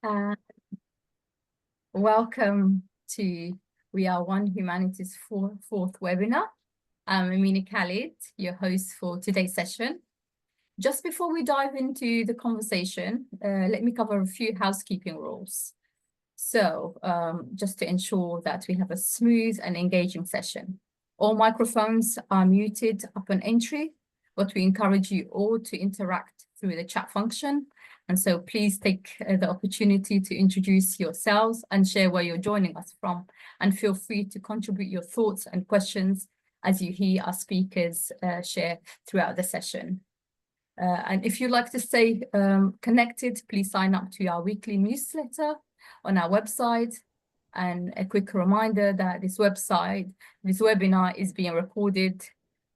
Uh, Welcome to We Are One Humanity's fourth webinar. I'm Amina Khalid, your host for today's session. Just before we dive into the conversation, let me cover a few housekeeping rules. So just to ensure that we have a smooth and engaging session. All microphones are muted upon entry, but we encourage you all to interact through the chat function. And so please take the opportunity to introduce yourselves and share where you're joining us from. And feel free to contribute your thoughts and questions as you hear our speakers share throughout the session. And if you'd like to stay connected, please sign up to our weekly newsletter on our website. And a quick reminder that this webinar is being recorded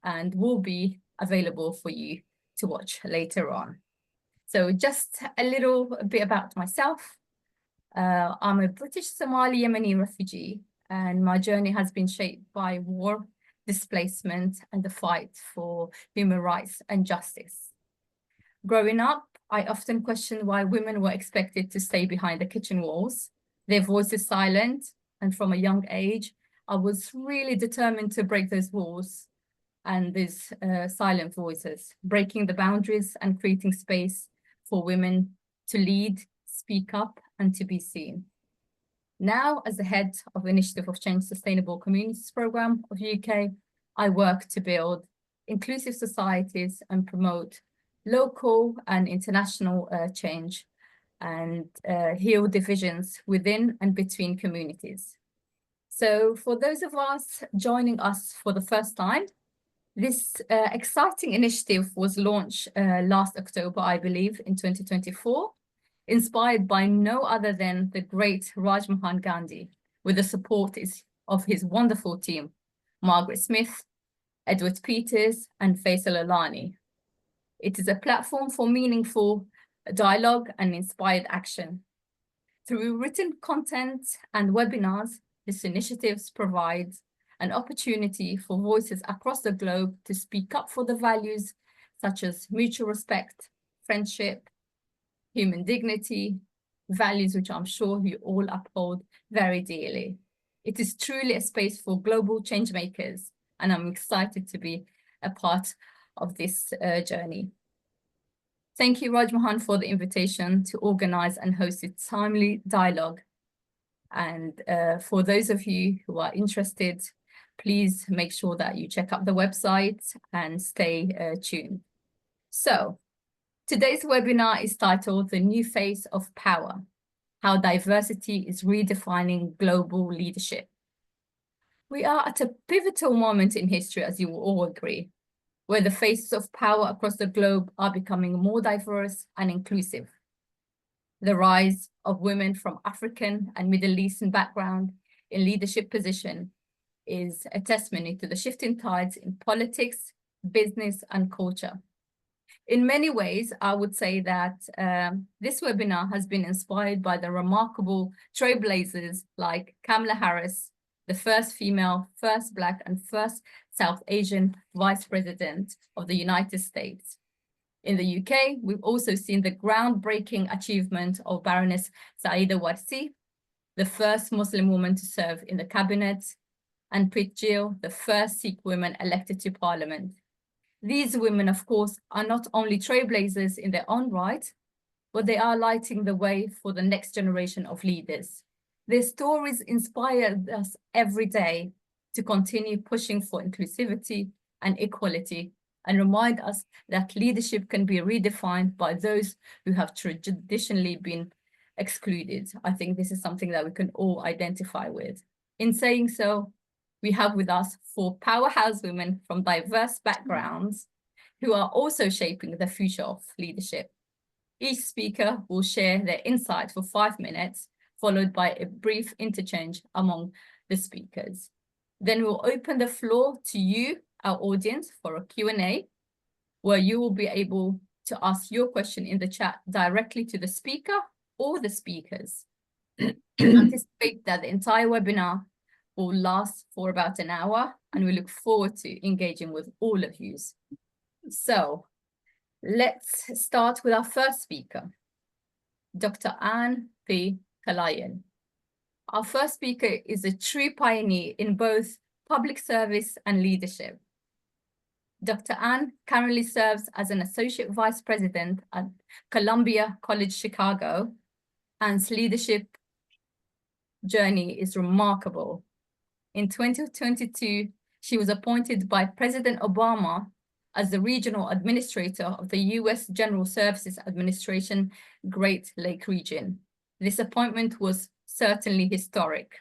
and will be available for you to watch later on. So just a little bit about myself. I'm a British Somali Yemeni refugee, and my journey has been shaped by war, displacement, and the fight for human rights and justice. Growing up, I often questioned why women were expected to stay behind the kitchen walls, their voices silent, and from a young age, I was really determined to break those walls and these silent voices, breaking the boundaries and creating space for women to lead, speak up, and to be seen. Now, as the head of the Initiative of Change Sustainable Communities Programme of UK, I work to build inclusive societies and promote local and international change and heal divisions within and between communities. So for those of us joining us for the first time, this exciting initiative was launched last October, I believe, in 2024, inspired by no other than the great Rajmohan Gandhi, with the support of his wonderful team, Margaret Smith, Edward Peters, and Faisal Alani. It is a platform for meaningful dialogue and inspired action. Through written content and webinars, this initiative provides an opportunity for voices across the globe to speak up for the values such as mutual respect, friendship, human dignity, values which I'm sure you all uphold very dearly. It is truly a space for global change makers, and I'm excited to be a part of this journey. Thank you, Rajmohan, for the invitation to organize and host a timely dialogue. And for those of you who are interested, please make sure that you check out the website and stay tuned. So today's webinar is titled The New Face of Power: How Diversity is Redefining Global Leadership. We are at a pivotal moment in history, as you will all agree, where the faces of power across the globe are becoming more diverse and inclusive. The rise of women from African and Middle Eastern background in leadership position is a testimony to the shifting tides in politics, business, and culture. In many ways, I would say that this webinar has been inspired by the remarkable trailblazers like Kamala Harris, the first female, first Black, and first South Asian Vice President of the United States. In the UK, we've also seen the groundbreaking achievement of Baroness Saida Warsi, the first Muslim woman to serve in the cabinet, and Preet Gill, the first Sikh woman elected to parliament. These women, of course, are not only trailblazers in their own right, but they are lighting the way for the next generation of leaders. Their stories inspire us every day to continue pushing for inclusivity and equality, and remind us that leadership can be redefined by those who have traditionally been excluded. I think this is something that we can all identify with. In saying so, we have with us 4 powerhouse women from diverse backgrounds who are also shaping the future of leadership. Each speaker will share their insight for 5 minutes, followed by a brief interchange among the speakers. Then we'll open the floor to you, our audience, for a Q&A, where you will be able to ask your question in the chat directly to the speaker or the speakers. We anticipate that the entire webinar will last for about an hour, and we look forward to engaging with all of you. So let's start with our first speaker, Dr. Anne P. Kalayan. Our first speaker is a true pioneer in both public service and leadership. Dr. Ann currently serves as an Associate Vice President at Columbia College Chicago. Ann's leadership journey is remarkable. In 2022, she was appointed by President Obama as the Regional Administrator of the U.S. General Services Administration Great Lake Region. This appointment was certainly historic,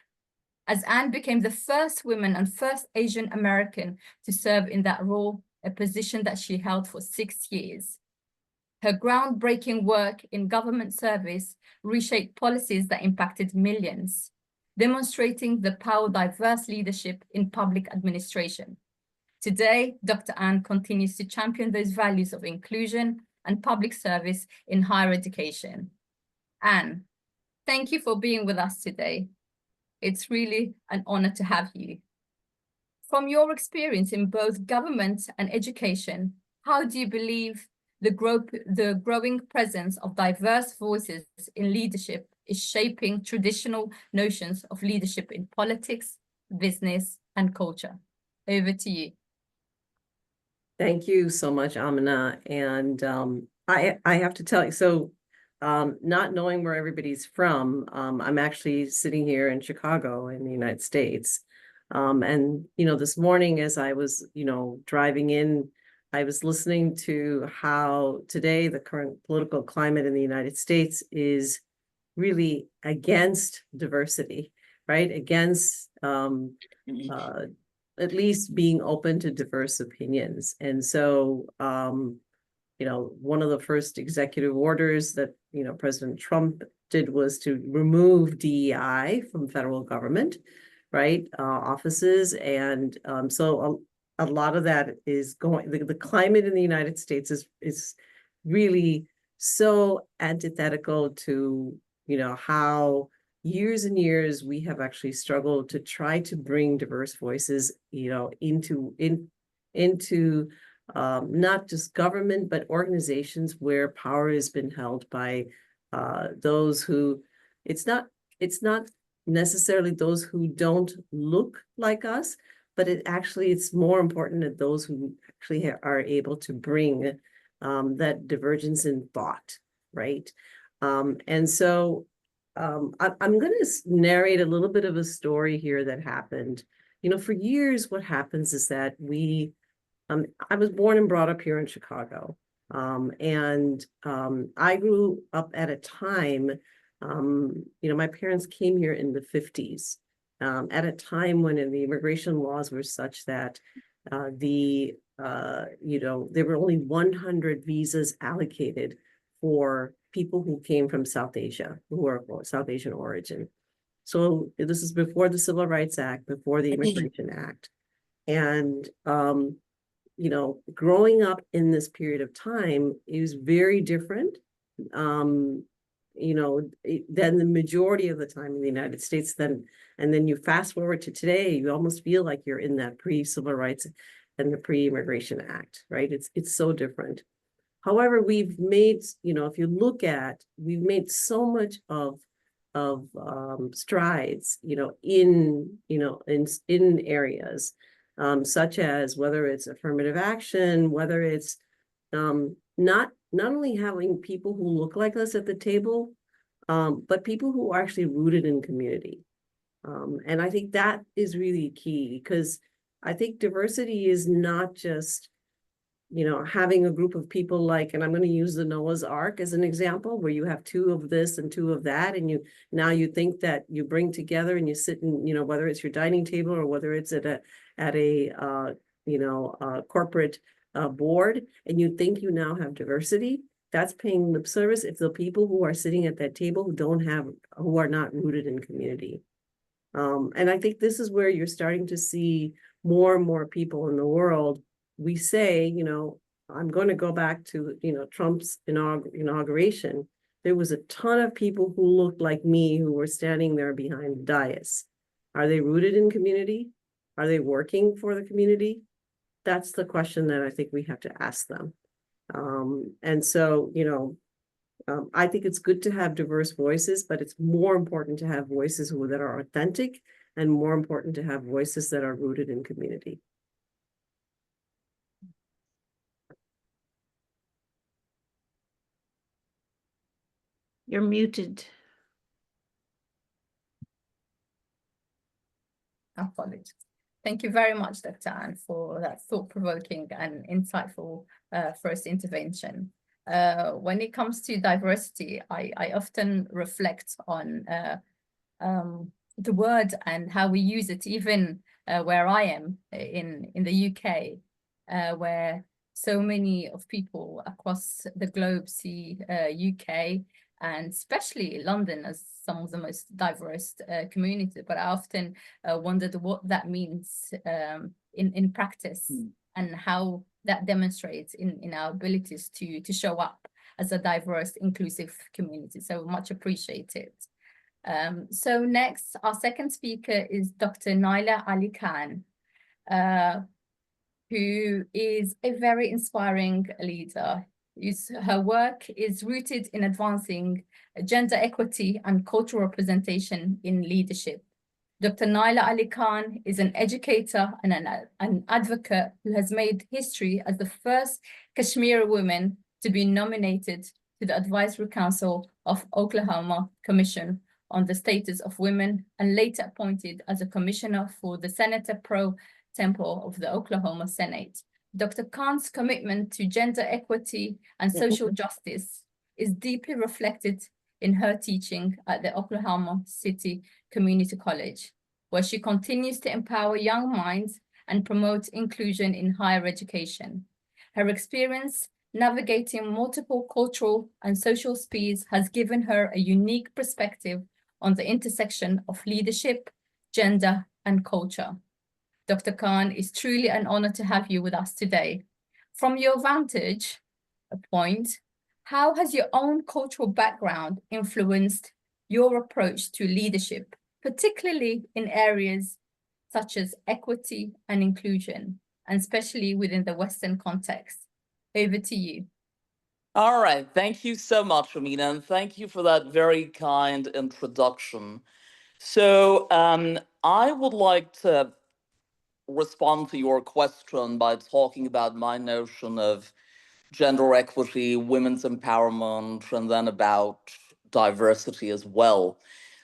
as Ann became the first woman and first Asian American to serve in that role, a position that she held for 6 years. Her groundbreaking work in government service reshaped policies that impacted millions, demonstrating the power of diverse leadership in public administration. Today, Dr. Ann continues to champion those values of inclusion and public service in higher education. Ann, thank you for being with us today. It's really an honor to have you. From your experience in both government and education, how do you believe the growing presence of diverse voices in leadership is shaping traditional notions of leadership in politics, business, and culture? Over to you. Thank you so much, Amina. And I have to tell you, so not knowing where everybody's from, I'm actually sitting here in Chicago in the United States. And, this morning as I was, driving in, I was listening to how today the current political climate in the United States is really against diversity, right? Against at least being open to diverse opinions. And so, one of the first executive orders that, President Trump did was to remove DEI from federal government, right, offices. And so a lot of that is going, the climate in the United States is really so antithetical to, how years and years we have actually struggled to try to bring diverse voices, into not just government, but organizations where power has been held by those who, it's not necessarily those who don't look like us, but it's more important that those who actually are able to bring that divergence in thought, right? And so I'm going to narrate a little bit of a story here that happened. For years, what happens is that I was born and brought up here in Chicago. And I grew up at a time, my parents came here in the 50s, at a time when the immigration laws were such that there were only 100 visas allocated for people who came from South Asia, who were of South Asian origin. So this is before the Civil Rights Act, before the Immigration Act. And, growing up in this period of time is very different, than the majority of the time in the United States. And then you fast forward to today, you almost feel like you're in that pre-Civil Rights and the Pre-Immigration Act, right? It's so different. However, we've made, if you look at, we've made so much of strides, in areas, such as whether it's affirmative action, whether it's not only having people who look like us at the table, but people who are actually rooted in community. And I think that is really key, because I think diversity is not just, having a group of people like, and I'm going to use the Noah's Ark as an example, where you have 2 of this and 2 of that, and you think that you bring together and you sit in, whether it's your dining table or whether it's at a corporate board, and you think you now have diversity. That's paying lip service if the people who are sitting at that table who are not rooted in community. And I think this is where you're starting to see more and more people in the world. We say, I'm going to go back to, Trump's inauguration. There was a ton of people who looked like me who were standing there behind the dais. Are they rooted in community? Are they working for the community? That's the question that I think we have to ask them. And so, I think it's good to have diverse voices, but it's more important to have voices that are authentic and more important to have voices that are rooted in community. You're muted. Apologies. Thank you very much, Dr. Anne, for that thought-provoking and insightful first intervention. When it comes to diversity, I often reflect on the word and how we use it, even where I am in the UK, where so many of people across the globe see UK and especially London as some of the most diverse communities. But I often wondered what that means in practice and how that demonstrates in our abilities to show up as a diverse, inclusive community. So much appreciated. So next, our second speaker is Dr. Naila Ali Khan, who is a very inspiring leader. Her work is rooted in advancing gender equity and cultural representation in leadership. Dr. Naila Ali Khan is an educator and an advocate who has made history as the first Kashmiri woman to be nominated to the Advisory Council of Oklahoma Commission on the Status of Women, and later appointed as a commissioner for the Senator Pro Tempore of the Oklahoma Senate. Dr. Khan's commitment to gender equity and social justice is deeply reflected in her teaching at the Oklahoma City Community College, where she continues to empower young minds and promote inclusion in higher education. Her experience navigating multiple cultural and social spheres has given her a unique perspective on the intersection of leadership, gender, and culture. Dr. Khan, it's truly an honor to have you with us today. From your vantage point, how has your own cultural background influenced your approach to leadership, particularly in areas such as equity and inclusion, and especially within the Western context? Over to you. All right. Thank you so much, Amina, and thank you for that very kind introduction. So I would like to respond to your question by talking about my notion of gender equity, women's empowerment, and then about diversity as well.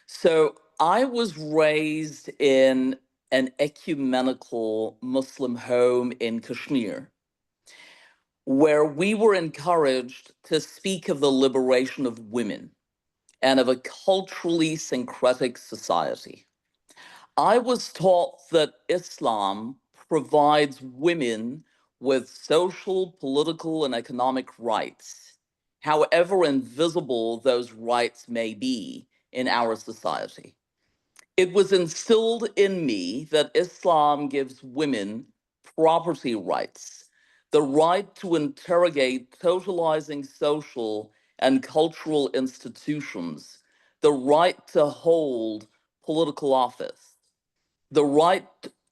So I was raised in an ecumenical Muslim home in Kashmir, where we were encouraged to speak of the liberation of women and of a culturally syncretic society. I was taught that Islam provides women with social, political, and economic rights, however invisible those rights may be in our society. It was instilled in me that Islam gives women property rights, the right to interrogate totalizing social and cultural institutions, the right to hold political office,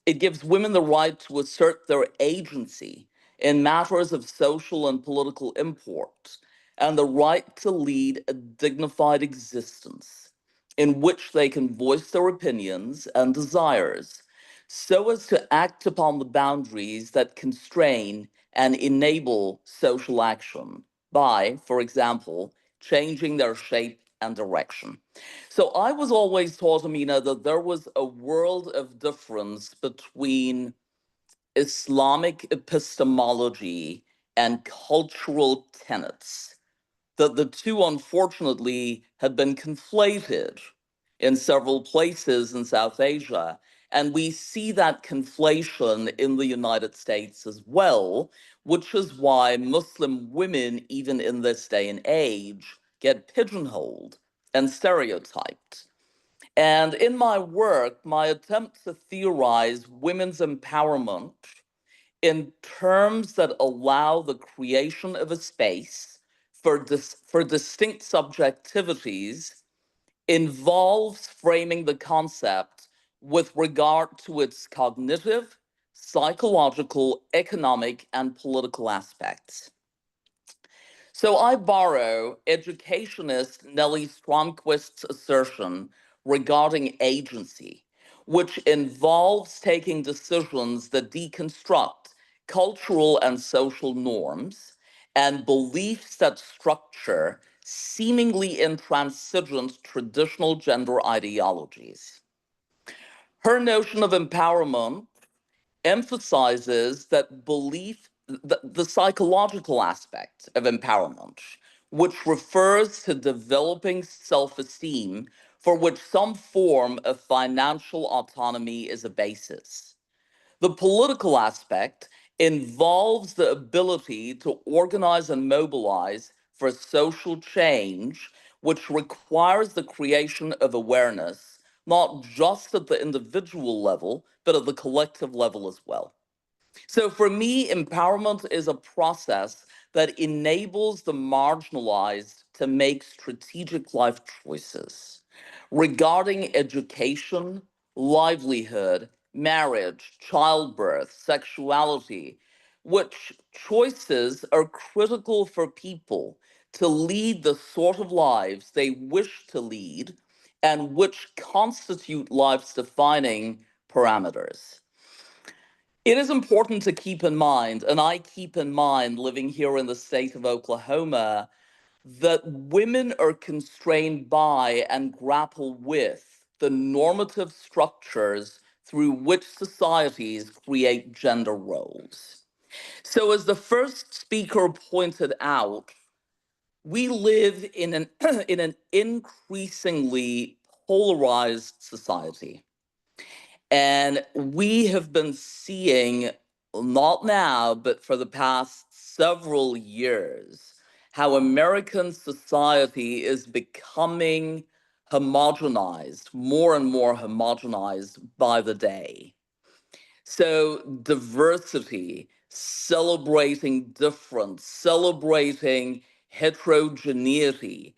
it gives women the right to assert their agency in matters of social and political import, and the right to lead a dignified existence in which they can voice their opinions and desires so as to act upon the boundaries that constrain and enable social action by, for example, changing their shape and direction. So I was always taught, Amina, that there was a world of difference between Islamic epistemology and cultural tenets, that the two, unfortunately, had been conflated in several places in South Asia. And we see that conflation in the United States as well, which is why Muslim women, even in this day and age, get pigeonholed and stereotyped. And in my work, my attempt to theorize women's empowerment in terms that allow the creation of a space for distinct subjectivities involves framing the concept with regard to its cognitive, psychological, economic, and political aspects. So I borrow educationist Nellie Stromquist's assertion regarding agency, which involves taking decisions that deconstruct cultural and social norms and beliefs that structure seemingly intransigent traditional gender ideologies. Her notion of empowerment emphasizes that the psychological aspect of empowerment, which refers to developing self-esteem for which some form of financial autonomy is a basis. The political aspect involves the ability to organize and mobilize for social change, which requires the creation of awareness, not just at the individual level, but at the collective level as well. So for me, empowerment is a process that enables the marginalized to make strategic life choices regarding education, livelihood, marriage, childbirth, sexuality, which choices are critical for people to lead the sort of lives they wish to lead and which constitute life's defining parameters. It is important to keep in mind, and I keep in mind living here in the state of Oklahoma, that women are constrained by and grapple with the normative structures through which societies create gender roles. So, as the first speaker pointed out, we live in an, in an increasingly polarized society. And we have been seeing, not now, but for the past several years, how American society is becoming homogenized, more and more homogenized by the day. So, diversity, celebrating difference, celebrating heterogeneity,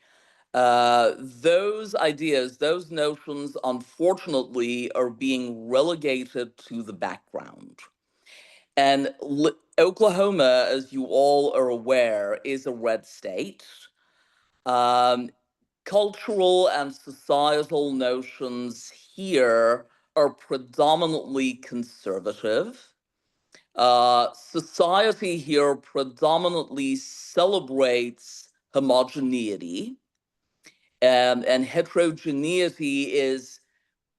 those ideas, those notions, unfortunately, are being relegated to the background. And Oklahoma, as you all are aware, is a red state. Um, Cultural and societal notions here are predominantly conservative. Society here predominantly celebrates homogeneity, and heterogeneity is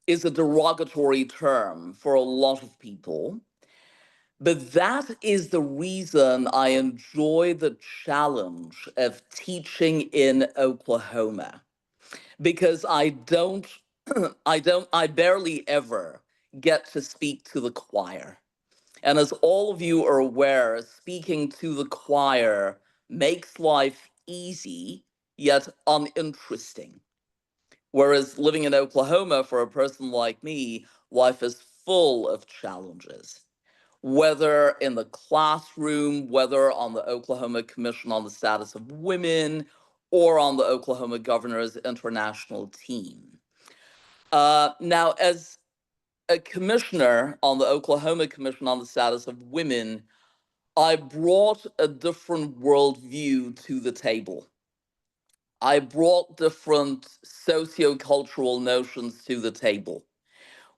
a derogatory term for a lot of people. But that is the reason I enjoy the challenge of teaching in Oklahoma, because I barely ever get to speak to the choir. And as all of you are aware, speaking to the choir makes life easy, yet uninteresting. Whereas living in Oklahoma, for a person like me, life is full of challenges, whether in the classroom, whether on the Oklahoma Commission on the Status of Women, or on the Oklahoma Governor's International Team. Now, as a commissioner on the Oklahoma Commission on the Status of Women, I brought a different worldview to the table. I brought different sociocultural notions to the table,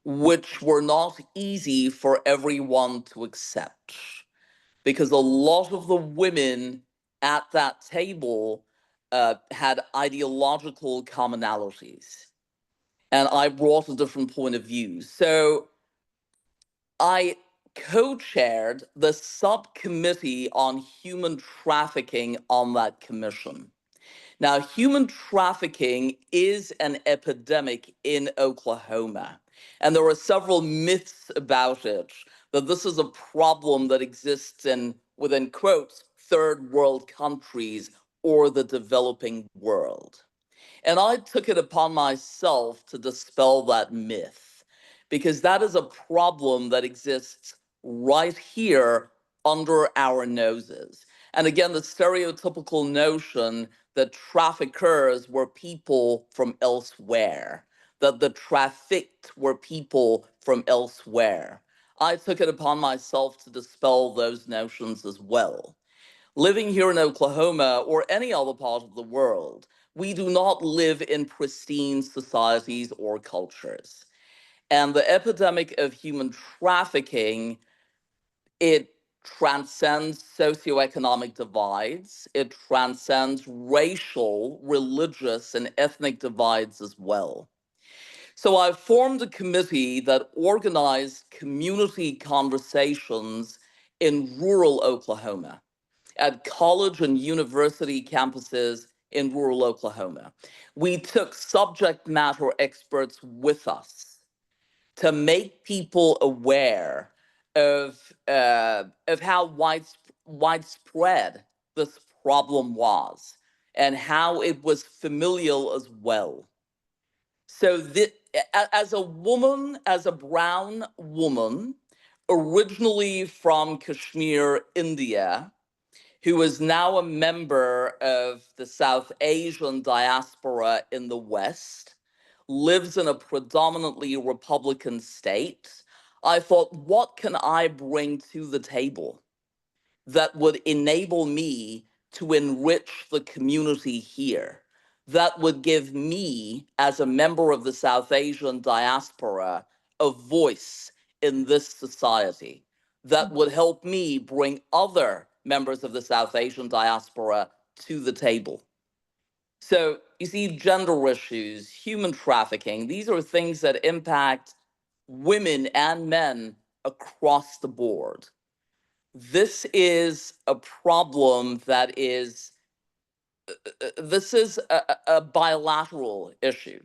which were not easy for everyone to accept, because a lot of the women at that table had ideological commonalities, and I brought a different point of view. So I co-chaired the subcommittee on human trafficking on that commission. Now, human trafficking is an epidemic in Oklahoma, and there are several myths about it, that this is a problem that exists in, within quotes, third world countries or the developing world. And I took it upon myself to dispel that myth, because that is a problem that exists right here under our noses. And again, the stereotypical notion that traffickers were people from elsewhere, that the trafficked were people from elsewhere. I took it upon myself to dispel those notions as well. Living here in Oklahoma or any other part of the world, we do not live in pristine societies or cultures. And the epidemic of human trafficking, it transcends socioeconomic divides, it transcends racial, religious, and ethnic divides as well. So I've formed a committee that organized community conversations in rural Oklahoma, at college and university campuses in rural Oklahoma. We took subject matter experts with us to make people aware of how widespread this problem was and how it was familial as well. So as a woman, as a brown woman, originally from Kashmir, India, who is now a member of the South Asian diaspora in the West, lives in a predominantly Republican state, I thought, what can I bring to the table that would enable me to enrich the community here, that would give me, as a member of the South Asian diaspora, a voice in this society, that would help me bring other members of the South Asian diaspora to the table. So you see, gender issues, human trafficking, these are things that impact women and men across the board. This is a problem that is, this is a bilateral issue,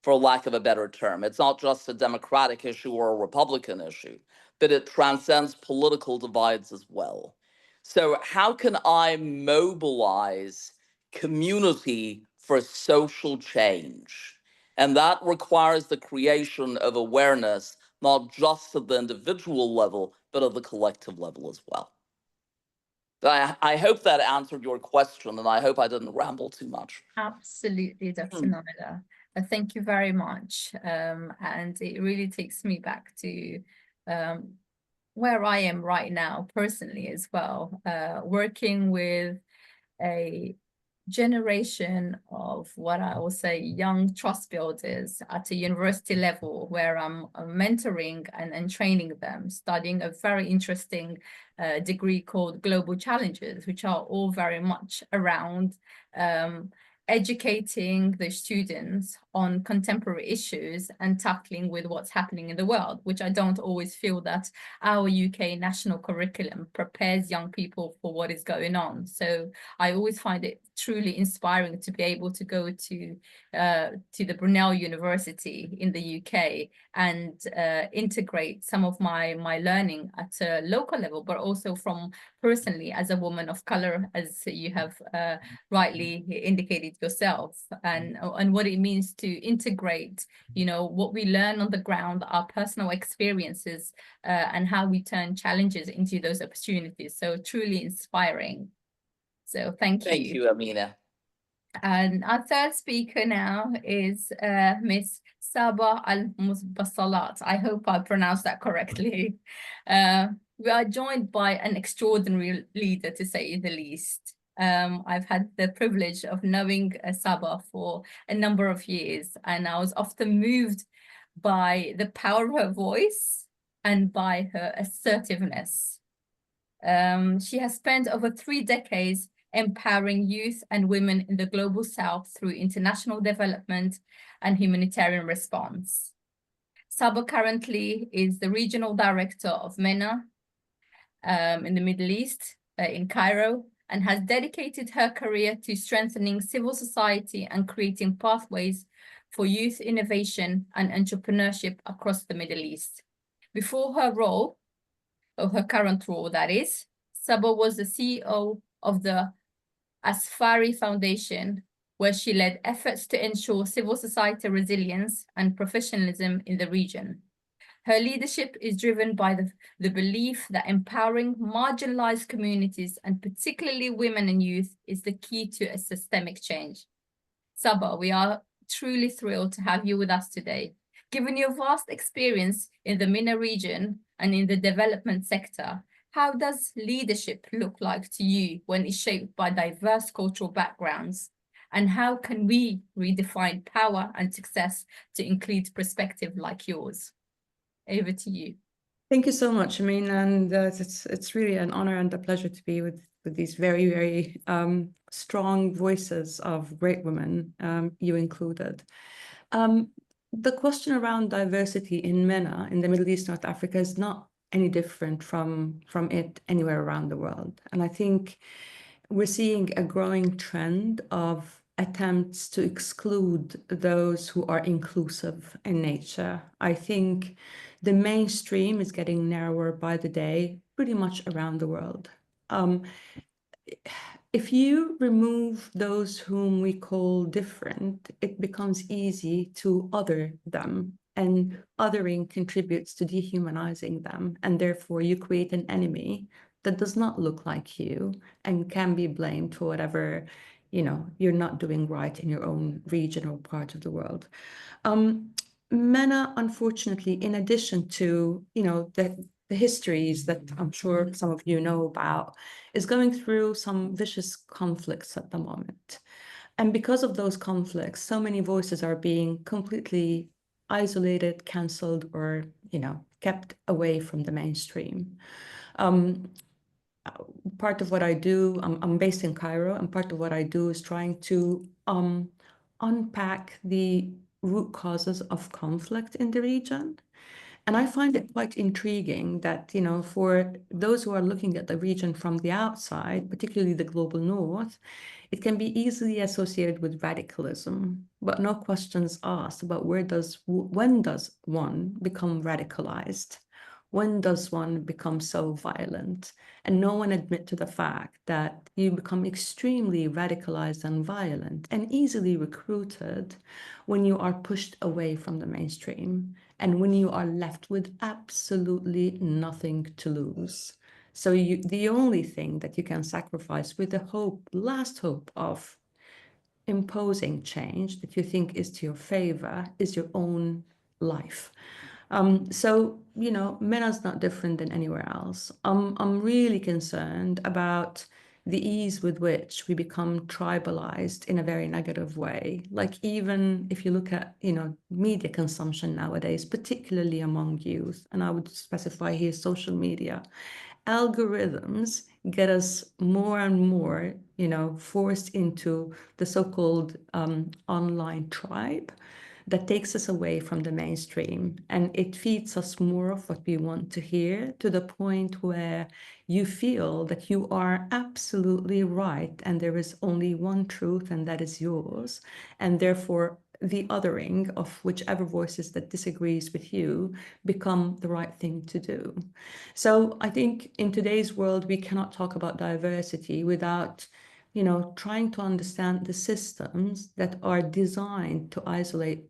for lack of a better term. It's not just a Democratic issue or a Republican issue, but it transcends political divides as well. So how can I mobilize community for social change? And that requires the creation of awareness, not just at the individual level, but at the collective level as well. I hope that answered your question, and I hope I didn't ramble too much. Absolutely, Dr. Naila. Thank you very much. And it really takes me back to where I am right now personally as well, working with a generation of what I will say young trust builders at a university level, where I'm mentoring and training them, studying a very interesting degree called Global Challenges, which are all very much around educating the students on contemporary issues and tackling with what's happening in the world, which I don't always feel that our UK national curriculum prepares young people for what is going on. So I always find it truly inspiring to be able to go to the Brunel University in the UK and integrate some of my learning at a local level, but also from personally as a woman of color, as you have rightly indicated yourself, and what it means to integrate, you know, what we learn on the ground, our personal experiences, and how we turn challenges into those opportunities. So truly inspiring. So thank you. Thank you, Amina. And our third speaker now is Miss Saba Al-Musbasalat. I hope I pronounced that correctly. We are joined by an extraordinary leader, to say the least. I've had the privilege of knowing Saba for a number of years, and I was often moved by the power of her voice and by her assertiveness. She has spent over 3 decades empowering youth and women in the Global South through international development and humanitarian response. Saba currently is the regional director of MENA in the Middle East, in Cairo, and has dedicated her career to strengthening civil society and creating pathways for youth innovation and entrepreneurship across the Middle East. Before her role, or her current role that is, Saba was the CEO of the Asfari Foundation, where she led efforts to ensure civil society resilience and professionalism in the region. Her leadership is driven by the belief that empowering marginalized communities, and particularly women and youth, is the key to a systemic change. Saba, we are truly thrilled to have you with us today. Given your vast experience in the MENA region and in the development sector, how does leadership look like to you when it's shaped by diverse cultural backgrounds? And how can we redefine power and success to include perspective like yours? Over to you. Thank you so much. I mean, and it's really an honor and a pleasure to be with these very strong voices of great women, you included. The question around diversity in MENA, in the Middle East, North Africa, is not any different from it anywhere around the world. And I think we're seeing a growing trend of attempts to exclude those who are inclusive in nature. I think the mainstream is getting narrower by the day, pretty much around the world. If you remove those whom we call different, it becomes easy to other them, and othering contributes to dehumanizing them, and therefore you create an enemy that does not look like you and can be blamed for whatever, you know, you're not doing right in your own region or part of the world. MENA, unfortunately, in addition to, you know, the histories that I'm sure some of you know about, is going through some vicious conflicts at the moment. And because of those conflicts, so many voices are being completely isolated, cancelled, or, you know, kept away from the mainstream. Part of what I do, I'm based in Cairo, and part of what I do is trying to unpack the root causes of conflict in the region. And I find it quite intriguing that, you know, for those who are looking at the region from the outside, particularly the global north, it can be easily associated with radicalism, but no questions asked about when does one become radicalized? When does one become so violent? And no one admit to the fact that you become extremely radicalized and violent and easily recruited when you are pushed away from the mainstream and when you are left with absolutely nothing to lose. So the only thing that you can sacrifice with the hope, last hope of imposing change that you think is to your favor, is your own life. So, you know, MENA's not different than anywhere else. I'm really concerned about the ease with which we become tribalized in a very negative way. Like, even if you look at, you know, media consumption nowadays, particularly among youth, and I would specify here social media, algorithms get us more and more, you know, forced into the so-called online tribe that takes us away from the mainstream, and it feeds us more of what we want to hear, to the point where you feel that you are absolutely right and there is only one truth and that is yours, and therefore the othering of whichever voices that disagrees with you become the right thing to do. So I think in today's world, we cannot talk about diversity without, you know, trying to understand the systems that are designed to isolate,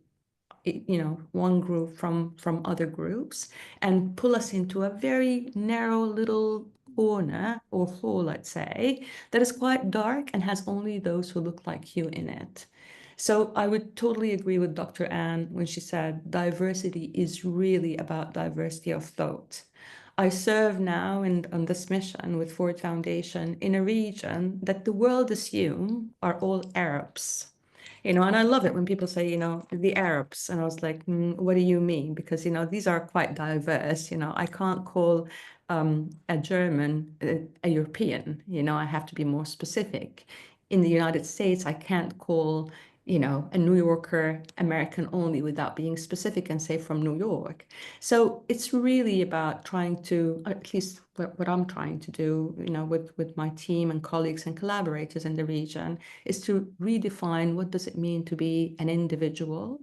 you know, one group from other groups and pull us into a very narrow little corner or hole, let's say, that is quite dark and has only those who look like you in it. So I would totally agree with Dr. Anne when she said diversity is really about diversity of thought. I serve now on this mission with Ford Foundation in a region that the world assume are all Arabs. You know, and I love it when people say, you know, the Arabs. And I was like, what do you mean? Because, you know, these are quite diverse. You know, I can't call a German a European. You know, I have to be more specific. In the United States, I can't call, you know, a New Yorker American only without being specific and say from New York. So it's really about trying to, at least what I'm trying to do, you know, with my team and colleagues and collaborators in the region, is to redefine what does it mean to be an individual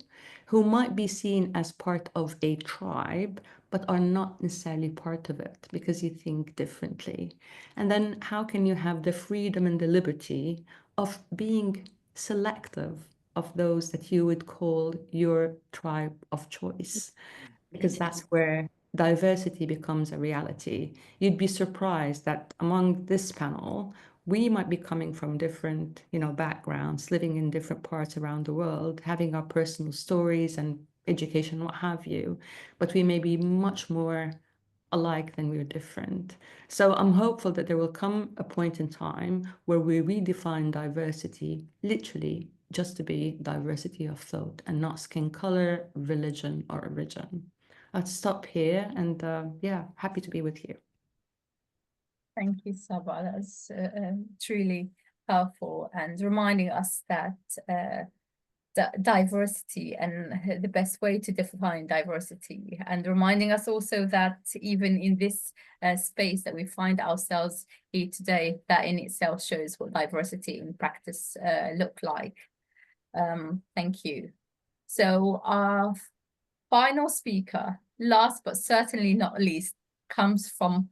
who might be seen as part of a tribe, but are not necessarily part of it because you think differently. And then how can you have the freedom and the liberty of being selective of those that you would call your tribe of choice? Because that's where diversity becomes a reality. You'd be surprised that among this panel, we might be coming from different, you know, backgrounds, living in different parts around the world, having our personal stories and education, what have you, but we may be much more alike than we're different. So I'm hopeful that there will come a point in time where we redefine diversity literally just to be diversity of thought and not skin color, religion, or origin. I'll stop here and yeah, happy to be with you. Thank you, Saba. That's truly powerful and reminding us that diversity and the best way to define diversity, and reminding us also that even in this space that we find ourselves here today, that in itself shows what diversity in practice look like. Thank you. So our final speaker, last but certainly not least, comes from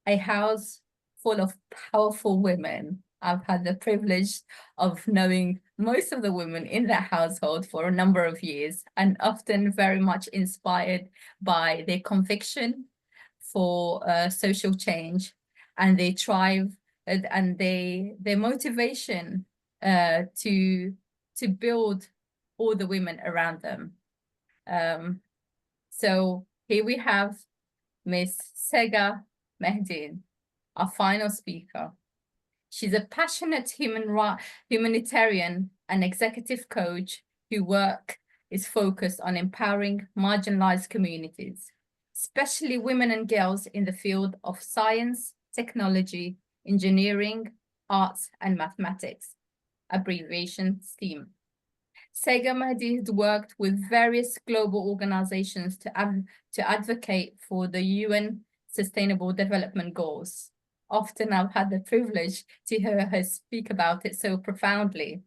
a house full of powerful women. I've had the privilege of knowing most of the women in that household for a number of years, and often very much inspired by their conviction for social change and their drive and their motivation to build all the women around them. So here we have Miss Sega Mehdin, our final speaker. She's a passionate humanitarian and executive coach whose work is focused on empowering marginalized communities, especially women and girls in the field of science, technology, engineering, arts, and mathematics, abbreviation STEAM. Sega Mehdi has worked with various global organizations to advocate for the UN Sustainable Development Goals. Often I've had the privilege to hear her speak about it so profoundly,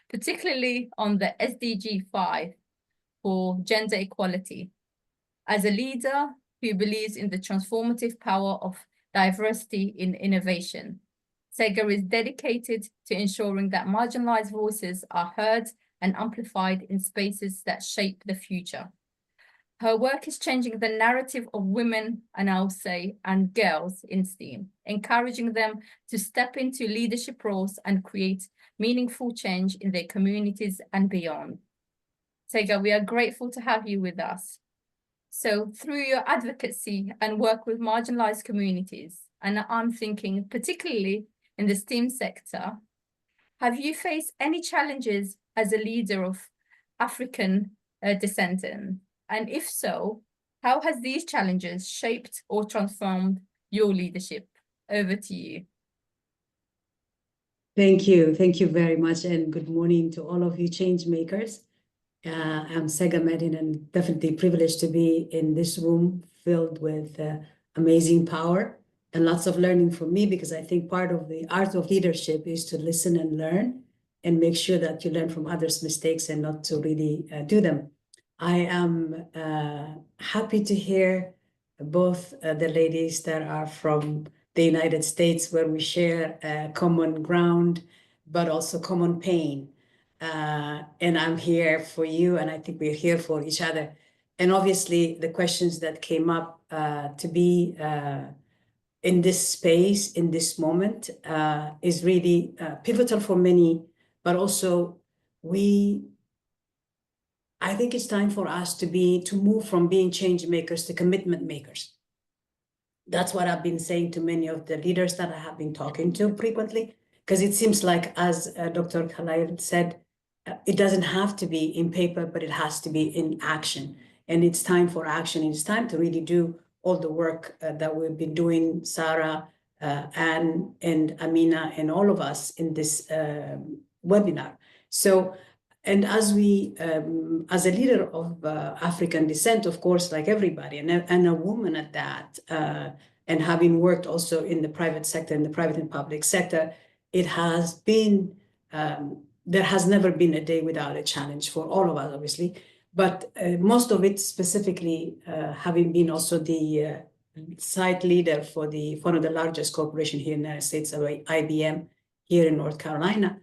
particularly on the SDG 5 for gender equality. As a leader who believes in the transformative power of diversity in innovation, Sega is dedicated to ensuring that marginalized voices are heard and amplified in spaces that shape the future. Her work is changing the narrative of women, and I'll say, and girls in STEAM, encouraging them to step into leadership roles and create meaningful change in their communities and beyond. Sega, we are grateful to have you with us. So through your advocacy and work with marginalized communities, and I'm thinking particularly in the STEAM sector, have you faced any challenges as a leader of African descent? And if so, how has these challenges shaped or transformed your leadership? Over to you. Thank you. Thank you very much. And good morning to all of you change makers. I'm Sega Mehdin, and definitely privileged to be in this room filled with amazing power and lots of learning from me, because I think part of the art of leadership is to listen and learn and make sure that you learn from others' mistakes and not to really do them. I am happy to hear both the ladies that are from the United States, where we share common ground, but also common pain. And I'm here for you, and I think we're here for each other. And obviously, the questions that came up to be in this space, in this moment, is really pivotal for many, but also I think it's time for us to move from being change makers to commitment makers. That's what I've been saying to many of the leaders that I have been talking to frequently, because it seems like, as Dr. Khalil said, it doesn't have to be in paper, but it has to be in action. And it's time for action. It's time to really do all the work that we've been doing, Sarah, Anne, and Amina, and all of us in this webinar. So, and as we, as a leader of African descent, of course, like everybody, and a woman at that, and having worked also in the private sector, in the private and public sector, it has been, there has never been a day without a challenge for all of us, obviously. But most of it specifically, having been also the site leader for one of the largest corporations here in the United States, IBM, here in North Carolina,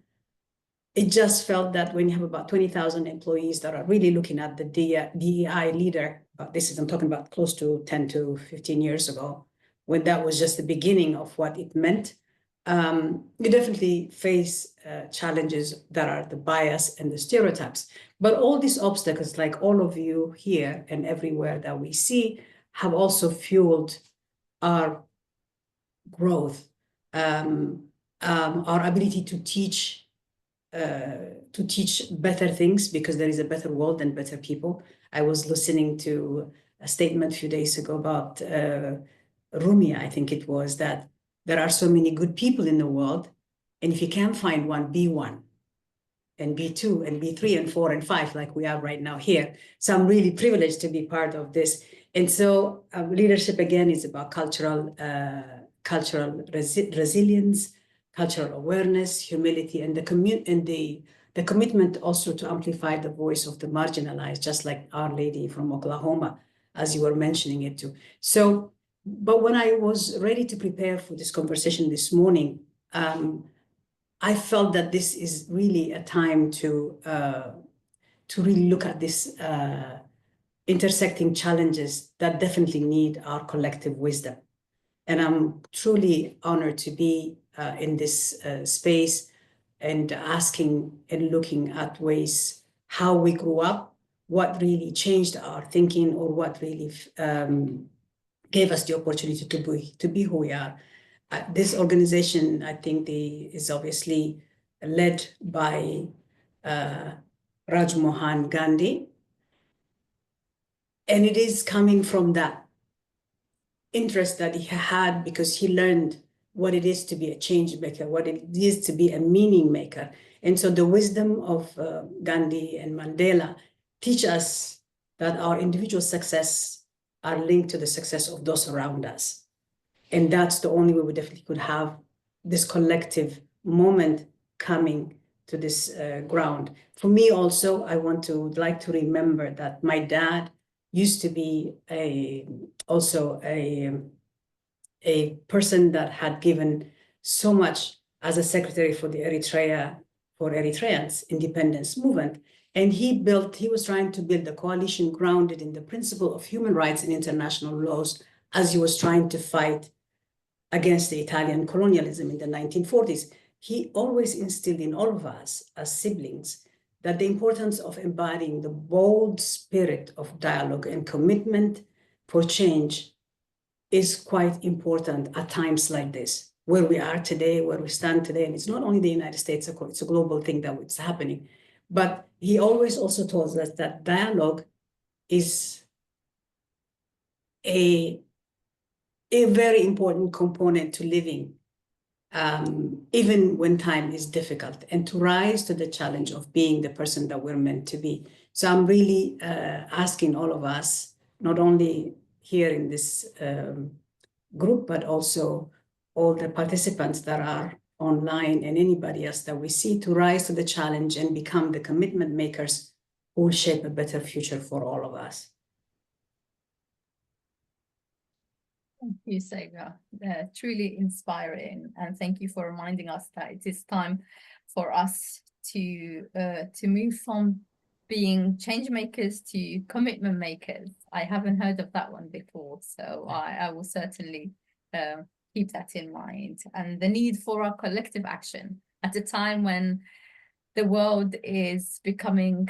it just felt that when you have about 20,000 employees that are really looking at the DEI leader, I'm talking about close to 10 to 15 years ago, when that was just the beginning of what it meant, you definitely face challenges that are the bias and the stereotypes. But all these obstacles, like all of you here and everywhere that we see, have also fueled our growth, our ability to teach better things, because there is a better world and better people. I was listening to a statement a few days ago about Rumi, I think it was, that there are so many good people in the world, and if you can't find one, be one, and be two, and be three, and four, and five, like we are right now here. So I'm really privileged to be part of this. And so leadership, again, is about cultural resilience, cultural awareness, humility, and the commitment also to amplify the voice of the marginalized, just like Our Lady from Oklahoma, as you were mentioning it too. So, but when I was ready to prepare for this conversation this morning, I felt that this is really a time to really look at this intersecting challenges that definitely need our collective wisdom. And I'm truly honored to be in this space and asking and looking at ways how we grew up, what really changed our thinking, or what really gave us the opportunity to be who we are. This organization, I think, is obviously led by Rajmohan Gandhi. And it is coming from that interest that he had, because he learned what it is to be a change maker, what it is to be a meaning maker. And so the wisdom of Gandhi and Mandela teach us that our individual success are linked to the success of those around us. And that's the only way we definitely could have this collective moment coming to this ground. For me also, I want to like to remember that my dad used to be also a person that had given so much as a secretary for the Eritreans independence movement. And he was trying to build a coalition grounded in the principle of human rights and international laws, as he was trying to fight against the Italian colonialism in the 1940s. He always instilled in all of us as siblings that the importance of embodying the bold spirit of dialogue and commitment for change is quite important at times like this, where we are today, where we stand today. And it's not only the United States, it's a global thing that is happening. But he always also told us that dialogue is a very important component to living, even when time is difficult, and to rise to the challenge of being the person that we're meant to be. So I'm really asking all of us, not only here in this group, but also all the participants that are online and anybody else that we see, to rise to the challenge and become the commitment makers who will shape a better future for all of us. Thank you, Sega. Truly inspiring, and thank you for reminding us that it is time for us to move from being change makers to commitment makers. I haven't heard of that one before, so I will certainly keep that in mind. And the need for our collective action at a time when the world is becoming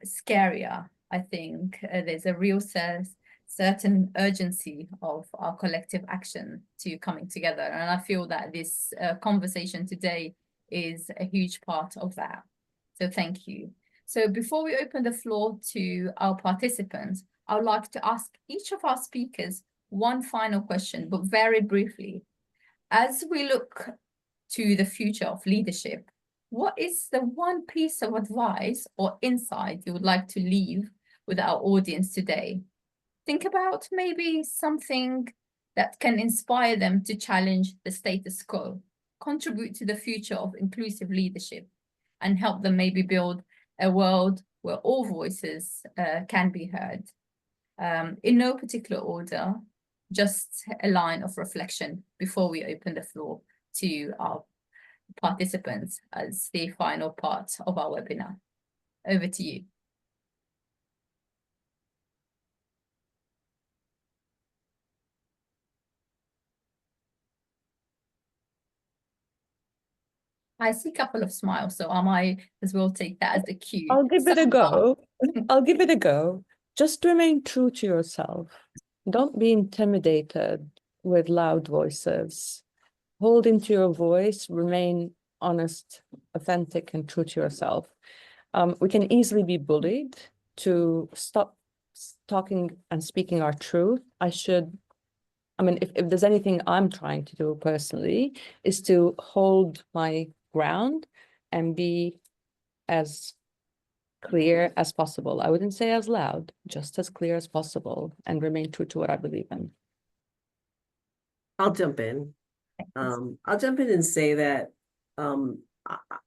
scarier. I think there's a real certain urgency of our collective action to coming together. And I feel that this conversation today is a huge part of that. So thank you. So before we open the floor to our participants, I would like to ask each of our speakers one final question, but very briefly. As we look to the future of leadership, what is the one piece of advice or insight you would like to leave with our audience today? Think about maybe something that can inspire them to challenge the status quo, contribute to the future of inclusive leadership, and help them maybe build a world where all voices can be heard. In no particular order, just a line of reflection before we open the floor to our participants as the final part of our webinar. Over to you. I see a couple of smiles, so I might as well take that as a cue. I'll give it a go. I'll give it a go. Just remain true to yourself. Don't be intimidated with loud voices. Hold into your voice, remain honest, authentic, and true to yourself. We can easily be bullied to stop talking and speaking our truth. If there's anything I'm trying to do personally, is to hold my ground and be as clear as possible. I wouldn't say as loud, just as clear as possible, and remain true to what I believe in. I'll jump in. I'll jump in and say that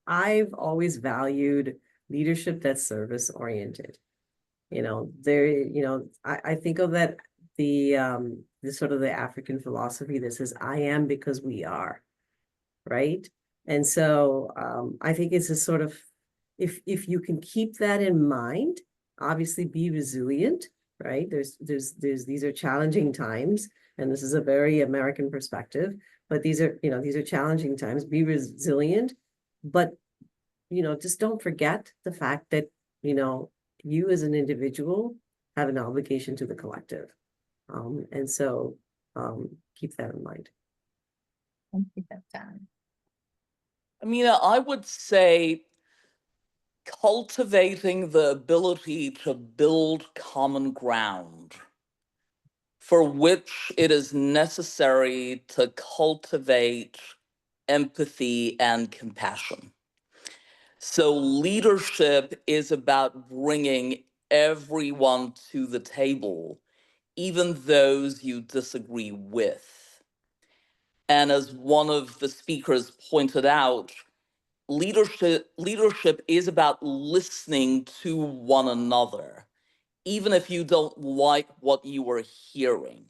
I've always valued leadership that's service oriented. I think of that the sort of the African philosophy that says, I am because we are, right? And so I think it's a sort of, if you can keep that in mind, obviously be resilient, right? These are challenging times, and this is a very American perspective, but these are challenging times. Be resilient, but just don't forget the fact that you as an individual have an obligation to the collective. And so keep that in mind. Thank you, Dan. Amina, I would say cultivating the ability to build common ground, for which it is necessary to cultivate empathy and compassion. So leadership is about bringing everyone to the table, even those you disagree with. And as one of the speakers pointed out, leadership is about listening to one another, even if you don't like what you are hearing,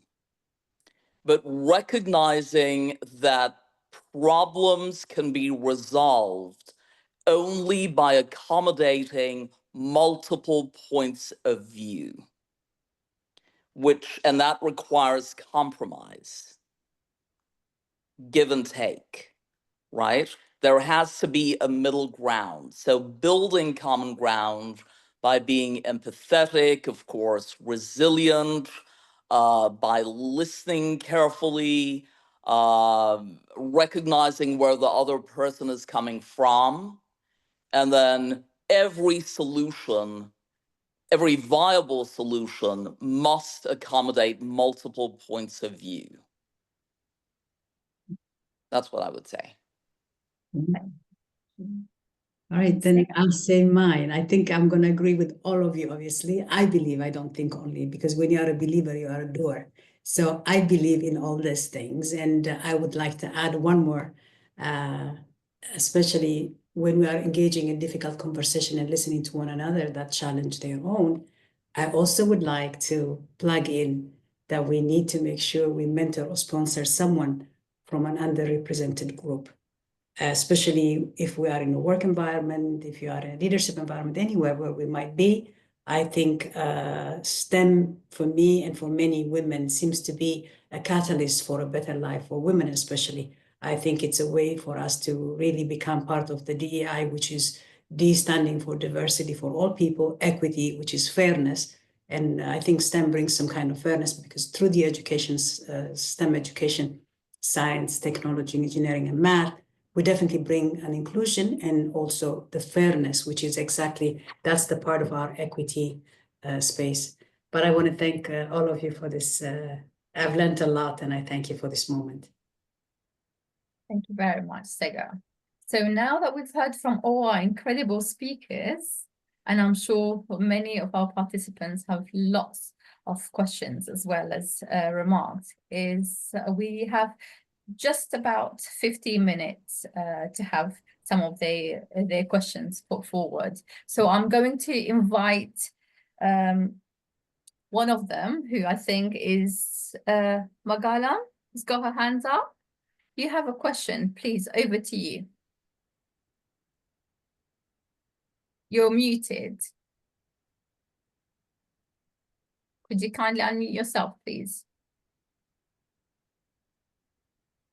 but recognizing that problems can be resolved only by accommodating multiple points of view, and that requires compromise, give and take, right? There has to be a middle ground. So building common ground by being empathetic, of course, resilient, by listening carefully, recognizing where the other person is coming from, and then every viable solution must accommodate multiple points of view. That's what I would say. All right, then I'll say mine. I think I'm going to agree with all of you, obviously. I believe, I don't think only, because when you are a believer, you are a doer. So I believe in all these things. And I would like to add one more, especially when we are engaging in difficult conversation and listening to one another that challenge their own. I also would like to plug in that we need to make sure we mentor or sponsor someone from an underrepresented group. Especially if we are in a work environment, if you are in a leadership environment, anywhere where we might be. I think STEM, for me and for many women, seems to be a catalyst for a better life for women especially. I think it's a way for us to really become part of the DEI, which is D standing for diversity for all people, equity, which is fairness. And I think STEM brings some kind of fairness, because through the education, STEM education, science, technology, engineering, and math, we definitely bring an inclusion and also the fairness, which is that's the part of our equity space. But I want to thank all of you for this. I've learned a lot, and I thank you for this moment. Thank you very much, Sega. So now that we've heard from all our incredible speakers, and I'm sure many of our participants have lots of questions as well as remarks, we have just about 15 minutes to have some of their questions put forward. So I'm going to invite one of them, who I think is Magalan, who's got her hands up. You have a question, please, over to you. You're muted. Could you kindly unmute yourself, please?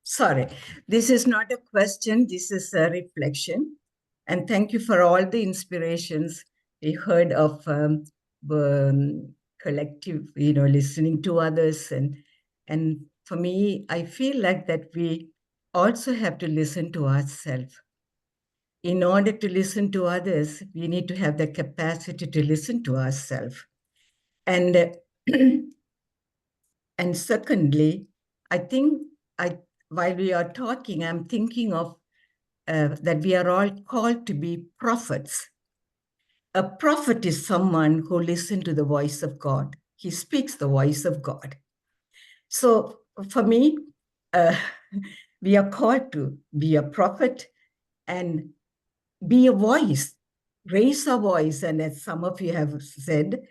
Sorry, this is not a question, this is a reflection. And thank you for all the inspirations we heard of collective, listening to others and for me, I feel like that we also have to listen to ourselves. In order to listen to others, we need to have the capacity to listen to ourselves. And and secondly, I think while we are talking, I'm thinking of that we are all called to be prophets. A prophet is someone who listens to the voice of God. He speaks the voice of God. So for me, we are called to be a prophet and be a voice, raise a voice. And as some of you have said,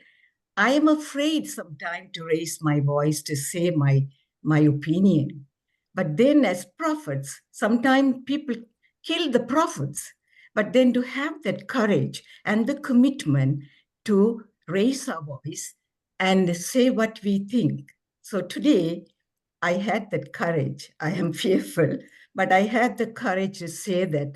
I am afraid sometimes to raise my voice to say my opinion. But then as prophets, sometimes people kill the prophets. But then to have that courage and the commitment to raise our voice and say what we think. So today, I had that courage. I am fearful, but I had the courage to say that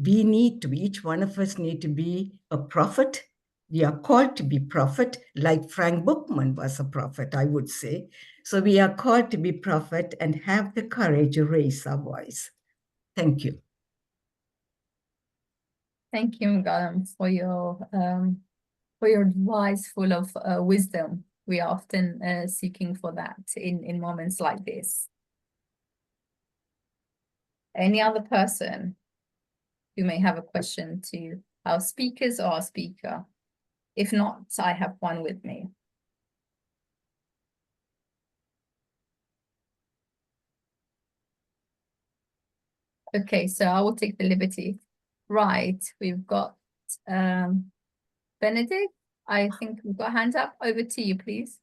each one of us need to be a prophet. We are called to be prophet, like Frank Bookman was a prophet, I would say. So we are called to be prophet and have the courage to raise our voice. Thank you. Thank you, Ngalam, for your advice full of wisdom. We are often seeking for that in moments like this. Any other person who may have a question to our speakers or our speaker? If not, I have one with me. Okay, so I will take the liberty. Right, we've got Benedict. I think we've got a hand up. Over to you, please.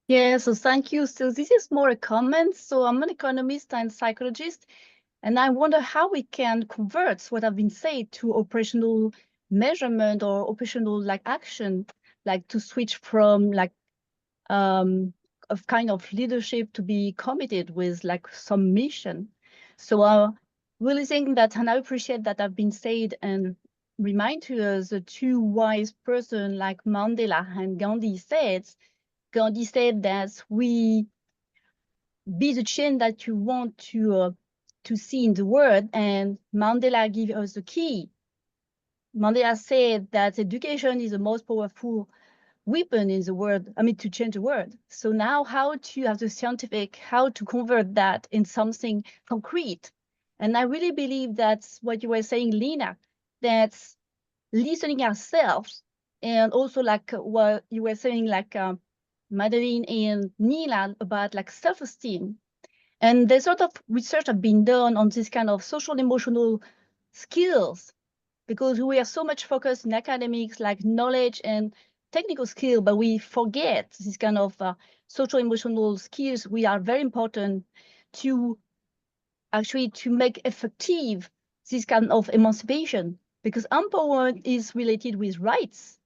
Yeah, so thank you. So this is more a comment. So I'm an economist and psychologist, and I wonder how we can convert what have been said to operational measurement or operational like action, like to switch from like of kind of leadership to be committed with like some mission. So really think that, and I appreciate that have been said and remind to us the two wise person like Mandela and Gandhi said. Gandhi said that we be the change that you want to see in the world, and Mandela gave us the key. Mandela said that education is the most powerful weapon in the world, I mean, to change the world. So now how to have the scientific, how to convert that in something concrete. And I really believe that's what you were saying, Lina, that's listening ourselves, and also like what you were saying, like Madeline and Nila, about like self-esteem. And there's sort of research have been done on this kind of social emotional skills, because we are so much focused in academics, like knowledge and technical skill, but we forget this kind of social emotional skills. We are very important to actually to make effective this kind of emancipation, because empowerment is related with rights.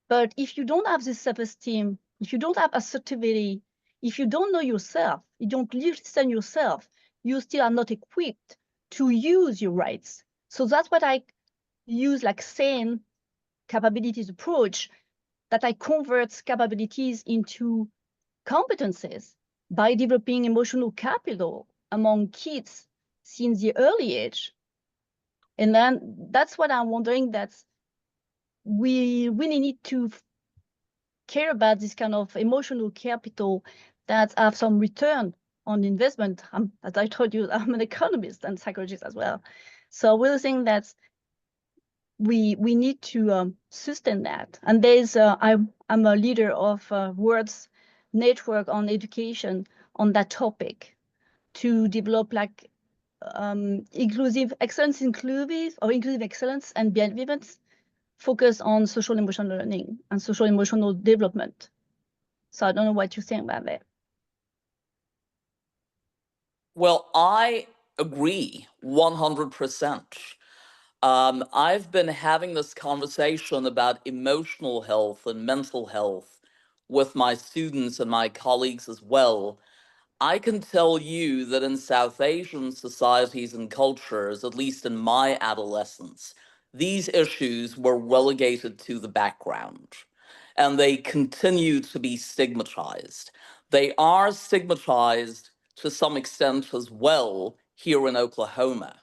But if you don't have this self-esteem, if you don't have assertivity, if you don't know yourself, you don't listen yourself, you still are not equipped to use your rights. So that's what I use like SANE capabilities approach, that I convert capabilities into competences by developing emotional capital among kids since the early age. And then that's what I'm wondering, that we really need to care about this kind of emotional capital that have some return on investment. As I told you, I'm an economist and psychologist as well. So I really think that we need to sustain that. And there's I'm a leader of World's network on education on that topic, to develop like inclusive excellence, inclusive excellence and bienveillance, focus on social emotional learning and social emotional development. So I don't know what you think about that. Well, I agree 100%. I've been having this conversation about emotional health and mental health with my students and my colleagues as well. I can tell you that in South Asian societies and cultures, at least in my adolescence, these issues were relegated to the background, and they continue to be stigmatized. They are stigmatized to some extent as well here in Oklahoma.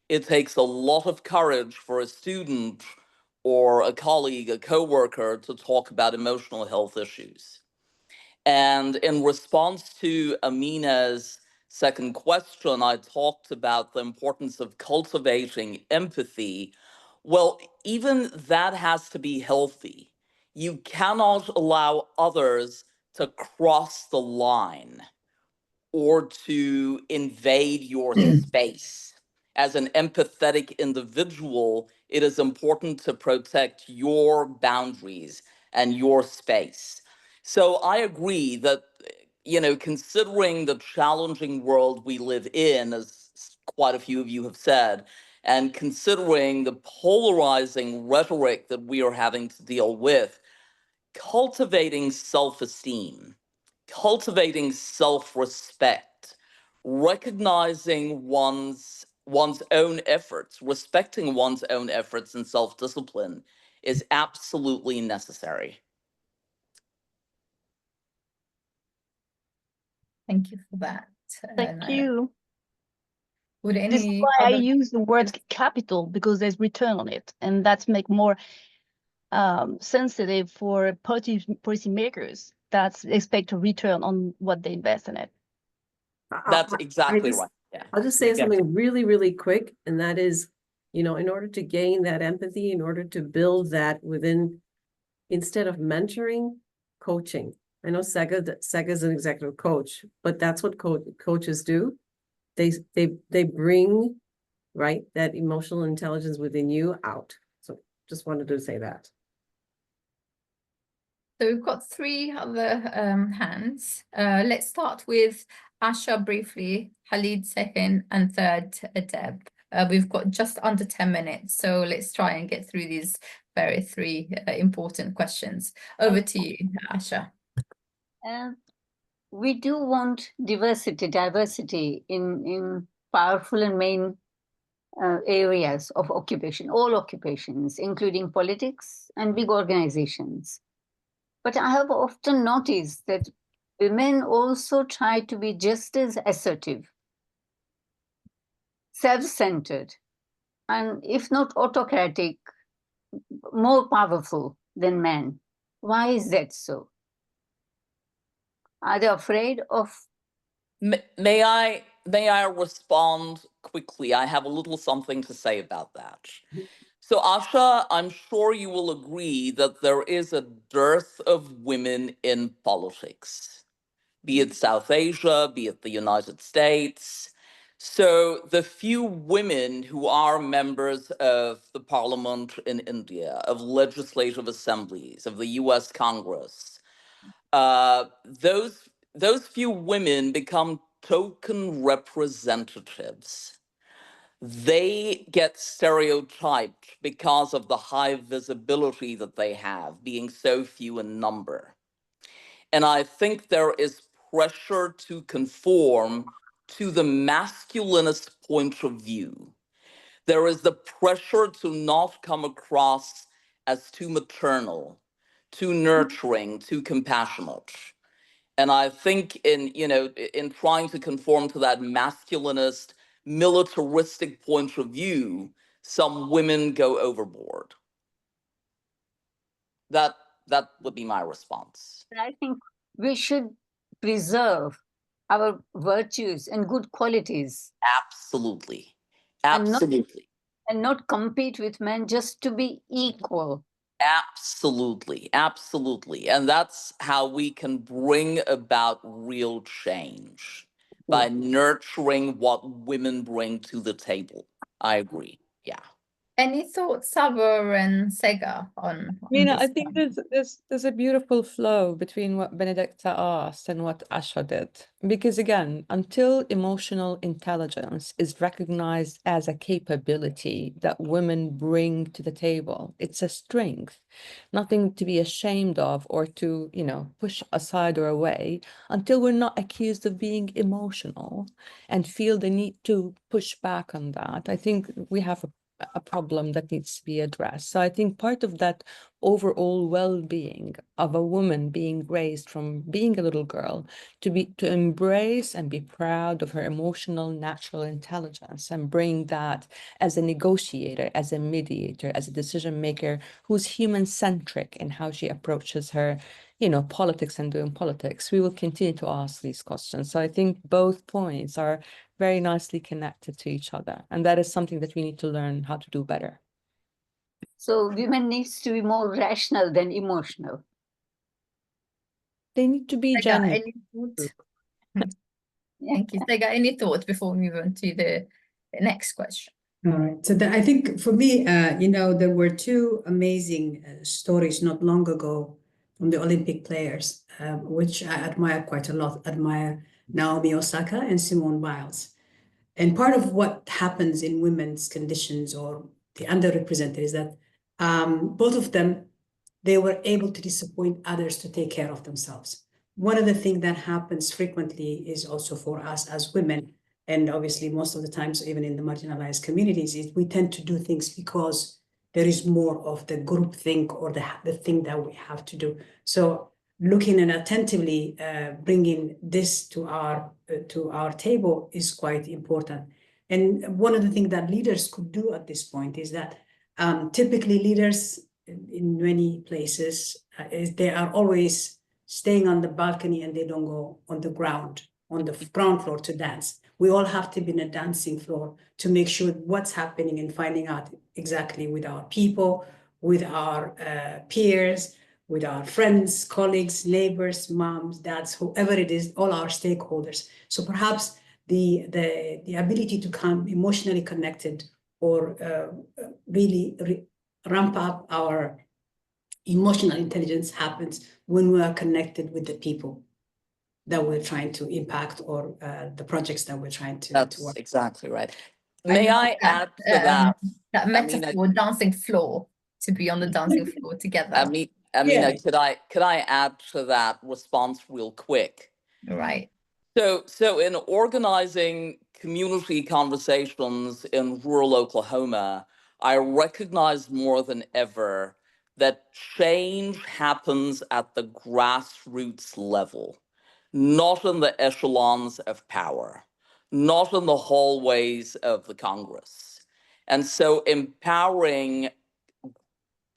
It takes a lot of courage for a student or a colleague, a coworker, to talk about emotional health issues. And in response to Amina's second question, I talked about the importance of cultivating empathy. Well, even that has to be healthy. You cannot allow others to cross the line or to invade your space. As an empathetic individual, it is important to protect your boundaries and your space. So I agree that, considering the challenging world we live in, as quite a few of you have said, and considering the polarizing rhetoric that we are having to deal with, cultivating self-esteem, cultivating self-respect, recognizing one's own efforts, respecting one's own efforts and self-discipline is absolutely necessary. Thank you for that. Thank Naira. you. Would This is any why I other use the word capital, because there's return on it, and that's make more sensitive for policy makers that expect a return on what they invest in it. That's I exactly just- right. Yeah. I'll just say Yeah. something really, really quick, and that is, in order to gain that empathy, in order to build that within, instead of mentoring, coaching. I know Sega's an executive coach, but that's what coaches do. They bring, right, that emotional intelligence within you out. So just wanted to say that. So we've got three other hands. Let's start with Asha briefly, Khalid second, and third, Deb. We've got just under 10 minutes, so let's try and get through these three important questions. Over to you, Asha. We do want diversity in powerful and main areas of occupation, all occupations, including politics and big organizations. But I have often noticed that women also try to be just as assertive, self-centered, and if not autocratic, more powerful than men. Why is that so? Are they afraid of? May I respond quickly? I have a little something to say about that. So Asha, I'm sure you will agree that there is a dearth of women in politics, be it South Asia, be it the United States. So the few women who are members of the parliament in India, of legislative assemblies, of the US Congress, those few women become token representatives. They get stereotyped because of the high visibility that they have, being so few in number. And I think there is pressure to conform to the masculinist point of view. There is the pressure to not come across as too maternal, too nurturing, too compassionate. And I think in trying to conform to that masculinist, militaristic point of view, some women go overboard. That would be my response. I think we should preserve our virtues and good qualities. Absolutely. And not- Absolutely. And not compete with men just to be equal. Absolutely. Absolutely. And that's how we can bring about real change, by nurturing what women bring to the table. I agree. Yeah. Any thoughts, Saba and Sega, on Mina, this I think one? there's a beautiful flow between what Benedicta asked and what Asha did. Because again, until emotional intelligence is recognized as a capability that women bring to the table, it's a strength, nothing to be ashamed of or to, push aside or away, until we're not accused of being emotional and feel the need to push back on that. I think we have a problem that needs to be addressed. So I think part of that overall well-being of a woman being raised from being a little girl to embrace and be proud of her emotional natural intelligence and bring that as a negotiator, as a mediator, as a decision maker who's human-centric in how she approaches her, politics and doing politics. We will continue to ask these questions. So I think both points are very nicely connected to each other. And that is something that we need to learn how to do better. So women needs to be more rational than emotional. They need to be Sega, genuine. any thoughts? Thank you. Sega, any thoughts before we move on to the next question? All right. So I think for me, there were two amazing stories not long ago from the Olympic players, which I admire quite a lot. Admire Naomi Osaka and Simone Biles. And part of what happens in women's conditions or the underrepresented is that both of them, they were able to disappoint others to take care of themselves. One of the things that happens frequently is also for us as women, and obviously most of the times even in the marginalized communities, is we tend to do things because there is more of the group think or the thing that we have to do. So looking and attentively bringing this to our table is quite important. And one of the things that leaders could do at this point is that typically leaders in many places they are always staying on the balcony and they don't go on the ground floor to dance. We all have to be in a dancing floor to make sure what's happening and finding out exactly with our people, with our peers, with our friends, colleagues, neighbors, moms, dads, whoever it is, all our stakeholders. So perhaps the ability to come emotionally connected or really ramp up our emotional intelligence happens when we are connected with the people that we're trying to impact or the projects that we're trying to That's work. exactly right. May I add to that? That I mean, metaphor, dancing floor, to be on the dancing floor together. Yeah. could I add to that response real quick? Right. So in organizing community conversations in rural Oklahoma, I recognize more than ever that change happens at the grassroots level, not in the echelons of power, not in the hallways of the Congress. And so empowering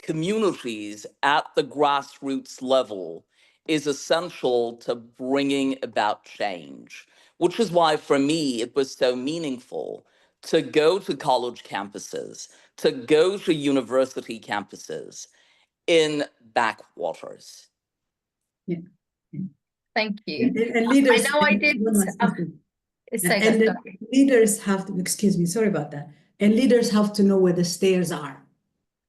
communities at the grassroots level is essential to bringing about change, which is why for me it was so meaningful to go to college campuses, to go to university campuses in backwaters. Yeah. Thank you. And leaders, I know I did. And leaders have to, excuse me, sorry about that. And leaders have to know where the stairs are.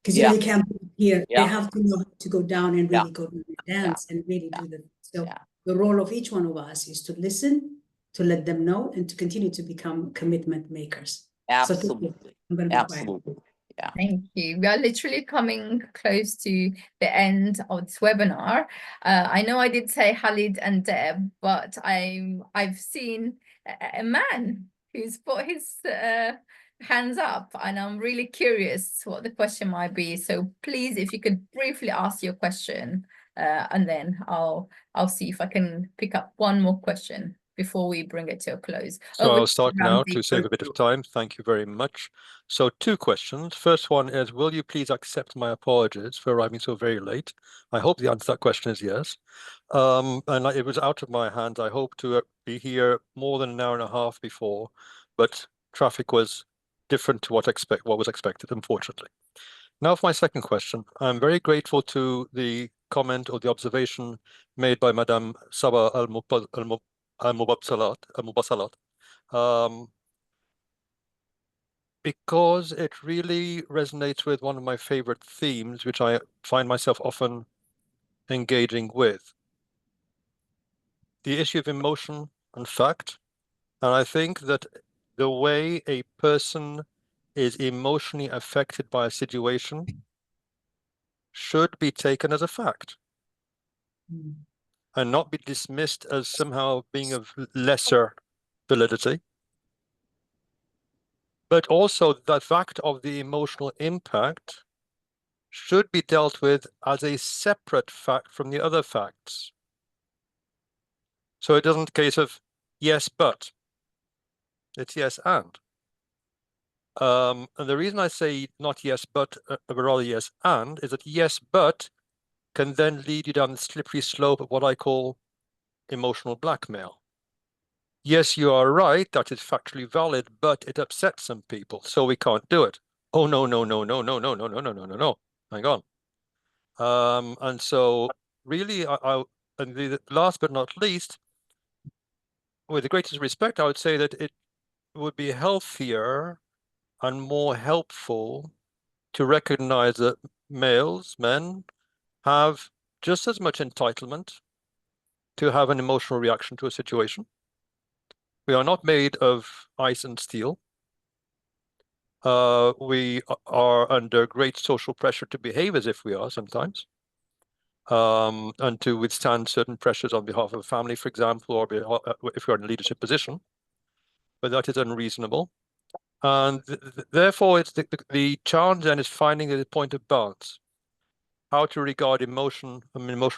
Because they can't be here. Yeah. They have to know how to go down and really Yeah. go down and dance and really do the. So Yeah. the role of each one of us is to listen, to let them know, and to continue to become commitment makers. Absolutely. So I'm going to be Absolutely. Yeah. Thank you. We are literally coming close to the end of this webinar. I know I did say Khalid and Deb, but I've seen a man who's put his hands up, and I'm really curious what the question might be. So please, if you could briefly ask your question, and then I'll see if I can pick up one more question before we bring it to a close. So Over I'll start now Ramzy. to save a bit of time. Thank you very much. So 2 questions. First one is, will you please accept my apologies for arriving so very late? I hope the answer to that question is yes. And it was out of my hands. I hope to be here more than an hour and a half before, but traffic was different to what was expected, unfortunately. Now for my second question. I'm very grateful to the comment or the observation made by Madame Saba Al-Mubassalat, because it really resonates with one of my favorite themes, which I find myself often engaging with. The issue of emotion and fact. And I think that the way a person is emotionally affected by a situation should be taken as a fact and not be dismissed as somehow being of lesser validity. but also the fact of the emotional impact should be dealt with as a separate fact from the other facts. So it isn't a case of yes, but. It's yes, and. And the reason I say not yes, but rather yes, and, is that yes, but can then lead you down the slippery slope of what I call emotional blackmail. Yes, you are right, that is factually valid, but it upsets some people, so we can't do it. Oh, no, no, no, no, no, no, no, no, no, no, no, no. Hang on. And so really, and the last but not least, with the greatest respect, I would say that it would be healthier and more helpful to recognize that men, have just as much entitlement to have an emotional reaction to a situation. We are not made of ice and steel. We are under great social pressure to behave as if we are sometimes, and to withstand certain pressures on behalf of a family, for example, or if you're in a leadership position, but that is unreasonable. And therefore, it's the challenge then is finding the point of balance, how to regard emotional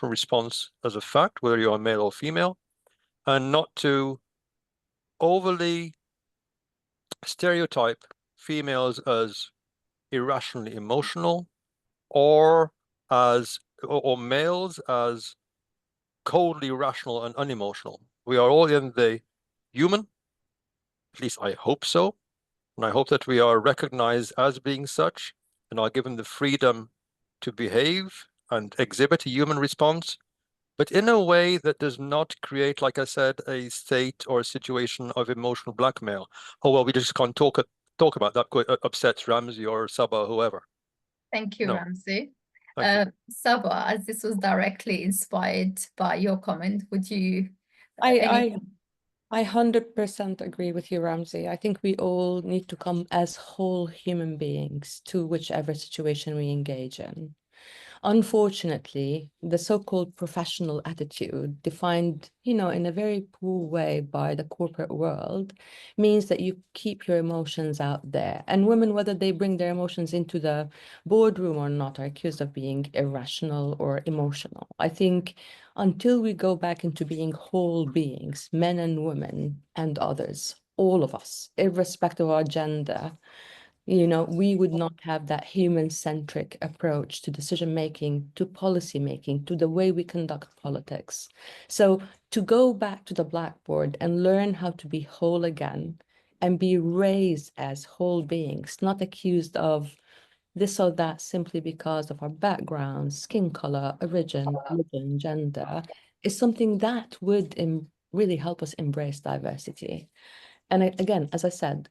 response as a fact, whether you are male or female, and not to overly stereotype females as irrationally emotional, or males as coldly rational and unemotional. We are all in the human, at least I hope so, and I hope that we are recognized as being such and are given the freedom to behave and exhibit a human response, but in a way that does not create, like I said, a state or a situation of emotional blackmail. Oh, well, we just can't talk about that, upsets Ramsey or Saba or whoever. Thank you, No. Ramsey. Thank you. Saba, as this was directly inspired by your comment, would you? I 100% agree with you, Ramsey. I think we all need to come as whole human beings to whichever situation we engage in. Unfortunately, the so-called professional attitude, defined, in a very poor way by the corporate world, means that you keep your emotions out there. And women, whether they bring their emotions into the boardroom or not, are accused of being irrational or emotional. I think until we go back into being whole beings, men and women and others, all of us, irrespective of our gender, we would not have that human-centric approach to decision-making, to policy-making, to the way we conduct politics. So to go back to the blackboard and learn how to be whole again and be raised as whole beings, not accused of this or that simply because of our background, skin color, origin, religion, gender, is something that would really help us embrace diversity. And again, as I said,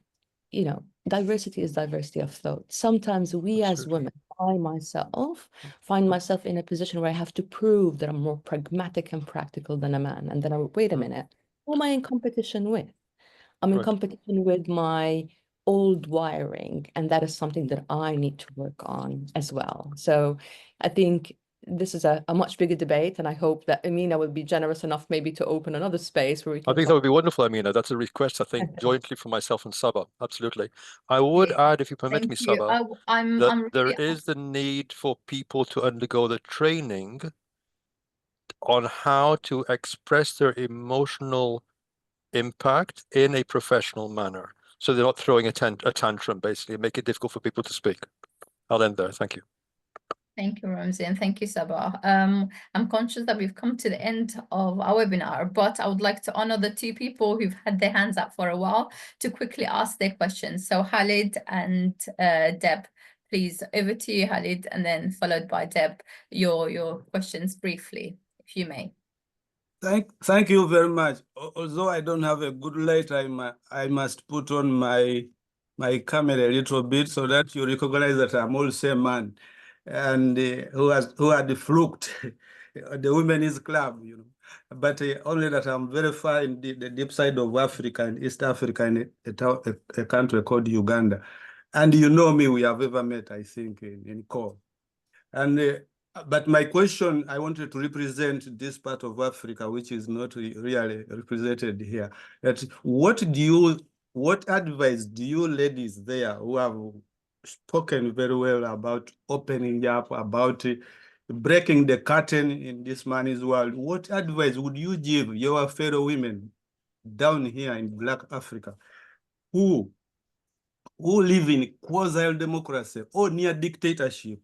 diversity is diversity of thought. Sometimes we as women, I myself, find myself in a position where I have to prove that I'm more pragmatic and practical than a man. And then wait a minute, who am I in competition with? I'm in competition with my old wiring, and that is something that I need to work on as well. So I think this is a much bigger debate, and I hope that Amina will be generous enough maybe to open another space where we can I think that would be wonderful, Amina. That's a request, I think, jointly from myself and Saba. Absolutely. I would add, if you permit me, Thank you. Saba, I'm that there really- is the need for people to undergo the training on how to express their emotional impact in a professional manner. So they're not throwing a tantrum, basically, and make it difficult for people to speak. I'll end there. Thank you. Thank you, Ramsey, and thank you, Saba. I'm conscious that we've come to the end of our webinar, but I would like to honor the two people who've had their hands up for a while to quickly ask their questions. So Khalid and Deb, please, over to you, Khalid, and then followed by Deb, your questions briefly, if you may. Thank you very much. Although I don't have a good light, I must put on my camera a little bit so that you recognize that I'm also a man, and who had fluked the women's club, but only that I'm very far in the deep side of Africa, in East Africa, in a country called Uganda. And you know me, we have ever met, I think, in Corps. And but my question, I wanted to represent this part of Africa, which is not really represented here. That what what advice do you ladies there who have spoken very well about opening up, about breaking the curtain in this man's world, what advice would you give your fellow women down here in Black Africa who live in quasi-democracy or near dictatorship?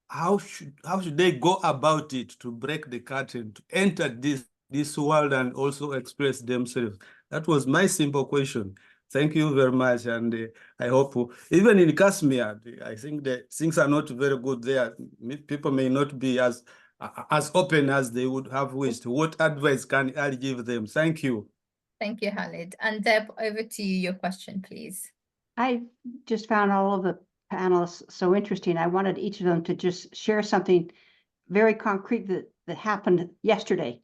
How should they go about it to break the curtain, to enter this world and also express themselves? That was my simple question. Thank you very much, and I hope even in Kashmir, I think that things are not very good there. People may not be as open as they would have wished. What advice can I give them? Thank you. Thank you, Khalid. And Deb, over to you, your question, please. I just found all of the panelists so interesting. I wanted each of them to just share something very concrete that happened yesterday,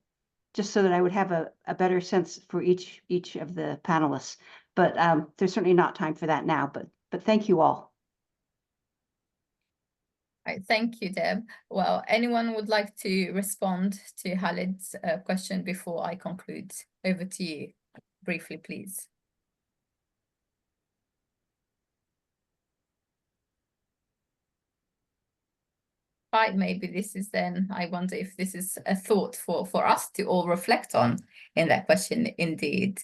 just so that I would have a better sense for each of the panelists. But there's certainly not time for that now, but thank you all. All right, thank you, Deb. Well, anyone would like to respond to Khalid's question before I conclude? Over to you, briefly, please. Right, maybe this is then, I wonder if this is a thought for us to all reflect on in that question indeed.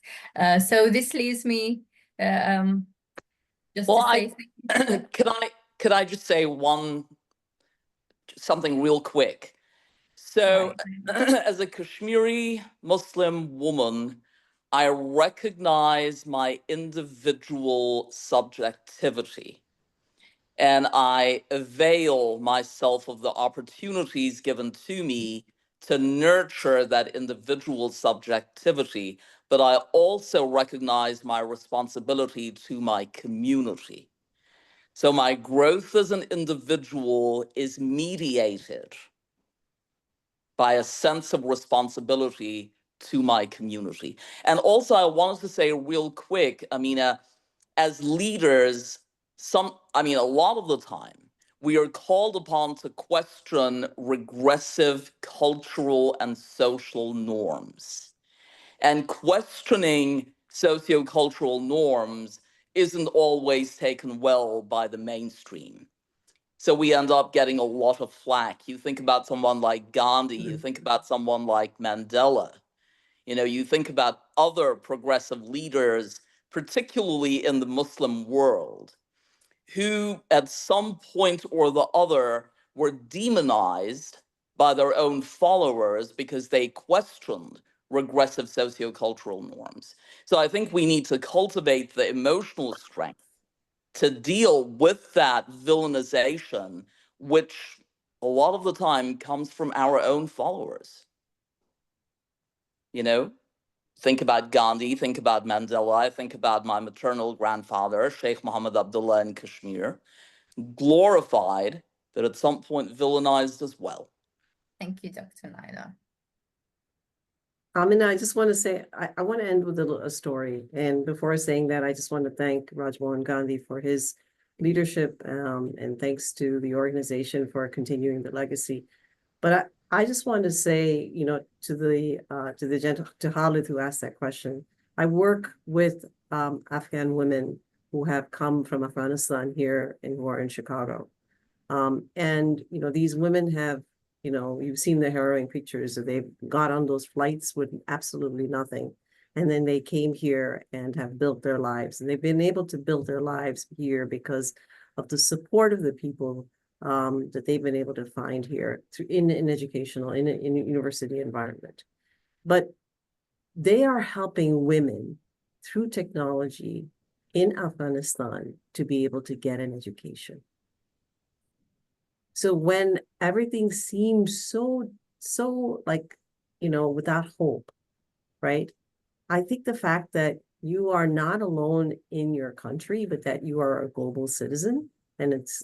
So this leaves me just Well, to say could I just say something real quick? So as a Kashmiri Muslim woman, I recognize my individual subjectivity. And I avail myself of the opportunities given to me to nurture that individual subjectivity, but I also recognize my responsibility to my community. So my growth as an individual is mediated by a sense of responsibility to my community. And also I wanted to say real quick, Amina, as leaders, a lot of the time, we are called upon to question regressive cultural and social norms. And questioning sociocultural norms isn't always taken well by the mainstream. So we end up getting a lot of flack. You think about someone like Gandhi, you think about someone like Mandela, you think about other progressive leaders, particularly in the Muslim world, who at some point or the other were demonized by their own followers because they questioned regressive sociocultural norms. So I think we need to cultivate the emotional strength to deal with that villainization, which a lot of the time comes from our own followers. Think about Gandhi, think about Mandela, I think about my maternal grandfather, Sheikh Muhammad Abdullah in Kashmir, glorified, but at some point villainized as well. Thank you, Dr. Naila. Amina, I just want to say, I want to end with a story. And before saying that, I just want to thank Rajmohan Gandhi for his leadership, and thanks to the organization for continuing the legacy. But I just want to say, to Khalid who asked that question, I work with Afghan women who have come from Afghanistan here and who are in Chicago. And these women have, you've seen the harrowing pictures of they've got on those flights with absolutely nothing. And then they came here and have built their lives. And they've been able to build their lives here because of the support of the people that they've been able to find here in an educational, in a university environment. But they are helping women through technology in Afghanistan to be able to get an education. So when everything seems so like, without hope, right? I think the fact that you are not alone in your country, but that you are a global citizen, and it's,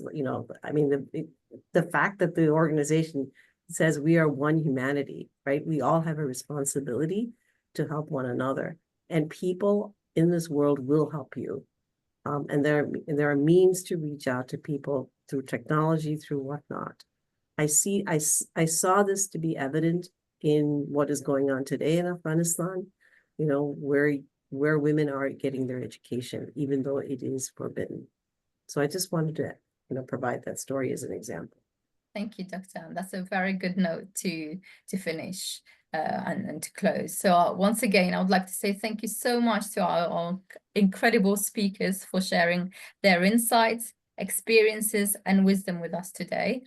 the fact that the organization says we are one humanity, right? We all have a responsibility to help one another, and people in this world will help you. And there are means to reach out to people through technology, through whatnot. I saw this to be evident in what is going on today in Afghanistan, where where women are getting their education, even though it is forbidden. So I just wanted to, provide that story as an example. Thank you, Dr. That's a very good note to finish and to close. So once again, I would like to say thank you so much to our incredible speakers for sharing their insights, experiences, and wisdom with us today.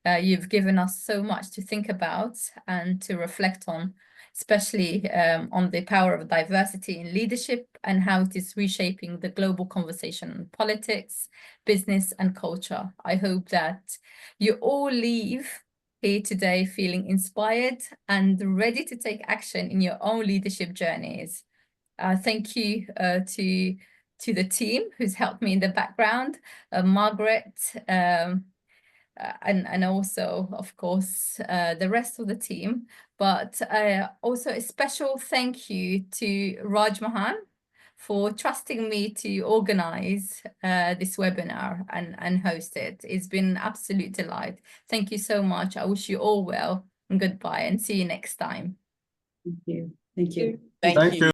You've given us so much to think about and to reflect on, especially on the power of diversity in leadership and how it is reshaping the global conversation on politics, business, and culture. I hope that you all leave here today feeling inspired and ready to take action in your own leadership journeys. Thank you to the team who's helped me in the background, Margaret, and also, of course, the rest of the team. But also a special thank you to Raj Mahan for trusting me to organize this webinar and host it. It's been an absolute delight. Thank you so much. I wish you all well and goodbye and see you next time. Thank you. Thank you. Thank you.